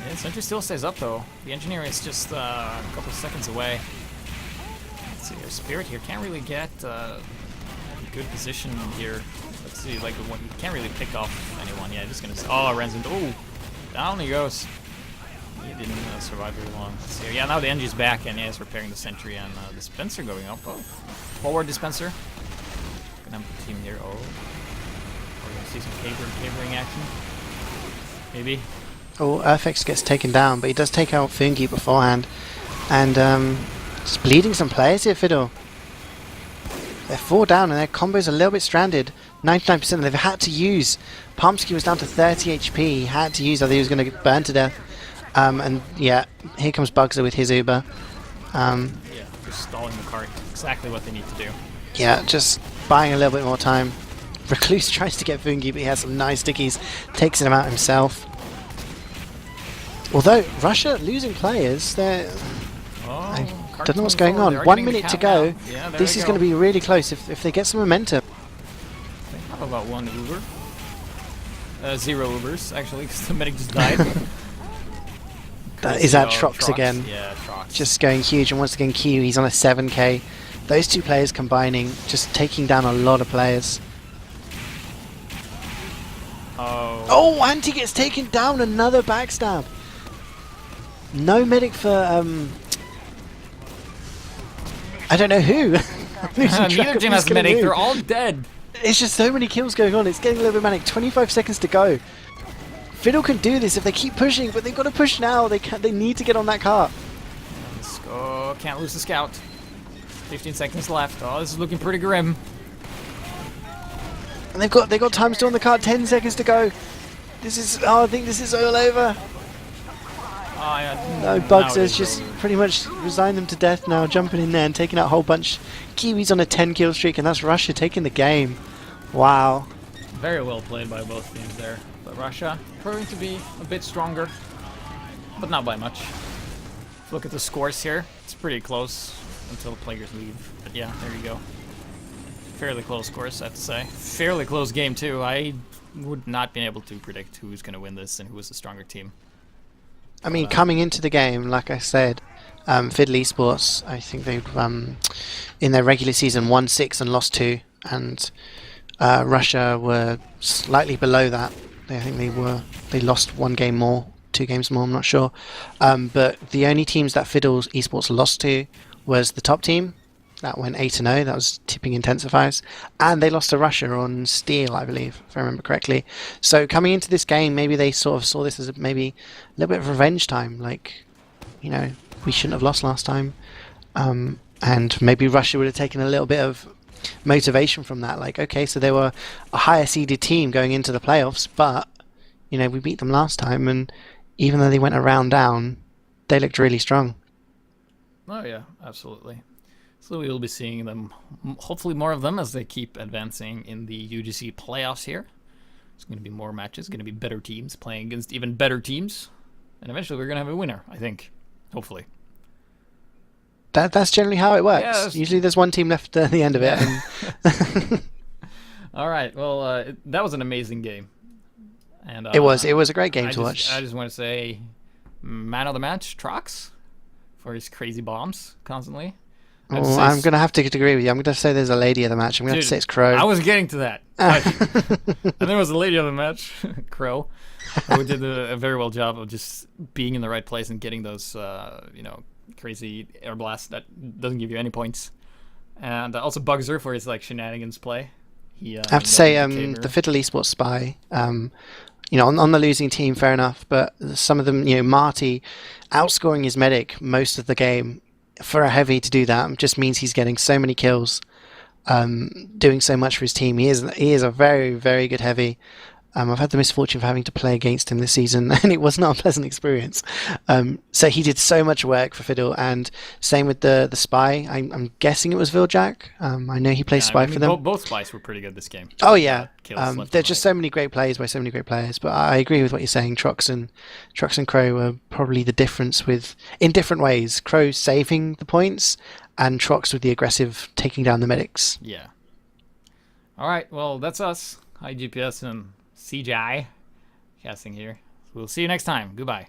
Yeah, sentry still stays up though. The engineer is just a couple of seconds away. Let's see, their Spirit here can't really get a good position here. Let's see, like you can't really pick off anyone. Yeah, just gonna. Oh, runs into. Oh, down he goes. He didn't survive very long. So yeah, now the NG's back and he's repairing the sentry and dispenser going up. Oh, forward dispenser. Gonna have the team here. Oh, we're gonna see some cabering action. Maybe. Oh, Earthx gets taken down, but he does take out Fungi beforehand, and just bleeding some players here, Fiddle. They're 4 down and their combo's a little bit stranded. 99% they've had to use. Palmsky was down to 30 HP. He had to use, I think he was going to get burned to death. And yeah, here comes Bugzer with his Uber. Yeah, just stalling the cart. Exactly what they need to do. Yeah, just buying a little bit more time. Recluse tries to get Fungi, but he has some nice stickies, takes him out himself. Although Russia losing players, I don't know what's going on. 1 minute to go. Yeah, this is going to be really close if they get some momentum. They have about 1 Uber. 0 Ubers, actually, because the medic just died. Is that Trox again? Yeah, Trox. Just going huge, and once again Q, he's on a 7k. Those two players combining, just taking down a lot of players. Oh, Anti gets taken down, another backstab. No medic for, I don't know who. Neither team has medic, they're all dead. It's just so many kills going on, it's getting a little bit manic. 25 seconds to go. Fiddle can do this if they keep pushing, but they've got to push now. They need to get on that cart. Let's go. Can't lose the scout. 15 seconds left. Oh, this is looking pretty grim. And they've got time still on the cart. 10 seconds to go. I think this is all over. Oh, yeah. No, Bugs has just pretty much resigned them to death now, jumping in there and taking out a whole bunch. Kiwi's on a 10 kill streak, and that's Russia taking the game. Wow. Very well played by both teams there. But Russia proving to be a bit stronger, but not by much. Look at the scores here. It's pretty close until the players leave. But yeah, there you go. Fairly close scores, I have to say. Fairly close game too. I would not be able to predict who's going to win this and who is the stronger team. I mean, coming into the game, like I said, Fiddle eSports, I think they've in their regular season won 6 and lost 2, and Russia were slightly below that. I think they lost 1 game more, 2 games more, I'm not sure. But the only teams that Fiddle eSports lost to was the top team. That went 8-0, that was tipping intensifiers. And they lost to Russia on Steel, I believe, if I remember correctly. So coming into this game, maybe they sort of saw this as maybe a little bit of revenge time. Like, you know, we shouldn't have lost last time. And maybe Russia would have taken a little bit of motivation from that. Like, okay, so they were a higher seeded team going into the playoffs, but, you know, we beat them last time, and even though they went a round down, they looked really strong. Oh yeah, absolutely. So we will be seeing them, hopefully more of them, as they keep advancing in the UGC playoffs here. It's going to be more matches, going to be better teams playing against even better teams. And eventually we're going to have a winner, I think. Hopefully. That's generally how it works. Yeah, usually there's one team left at the end of it. Yeah. All right, well, that was an amazing game. And it was a great game to watch. I just want to say, man of the match, Trox, for his crazy bombs constantly. Oh, I'm going to have to agree with you. I'm going to say there's a lady of the match. I'm going to have to say it's Crow. I was getting to that. And there was a lady of the match, Crow, who did a very well job of just being in the right place and getting those, crazy air blasts that doesn't give you any points. And also Bugzer for his shenanigans play. I have to say the Fiddle eSports spy, on the losing team, fair enough, but some of them, Marty outscoring his medic most of the game. For a heavy to do that just means he's getting so many kills, doing so much for his team. He is a very, very good heavy. I've had the misfortune of having to play against him this season, and it was not a pleasant experience. So he did so much work for Fiddle, and same with the spy. I'm guessing it was Viljack. I know he plays spy for them. Both spies were pretty good this game. Oh yeah, there's just so many great plays by so many great players. But I agree with what you're saying. Trox and Crow were probably the difference in different ways. Crow saving the points, and Trox with the aggressive taking down the medics. Yeah. All right. Well, that's us. HiGPS and CeeJaey casting here. We'll see you next time. Goodbye.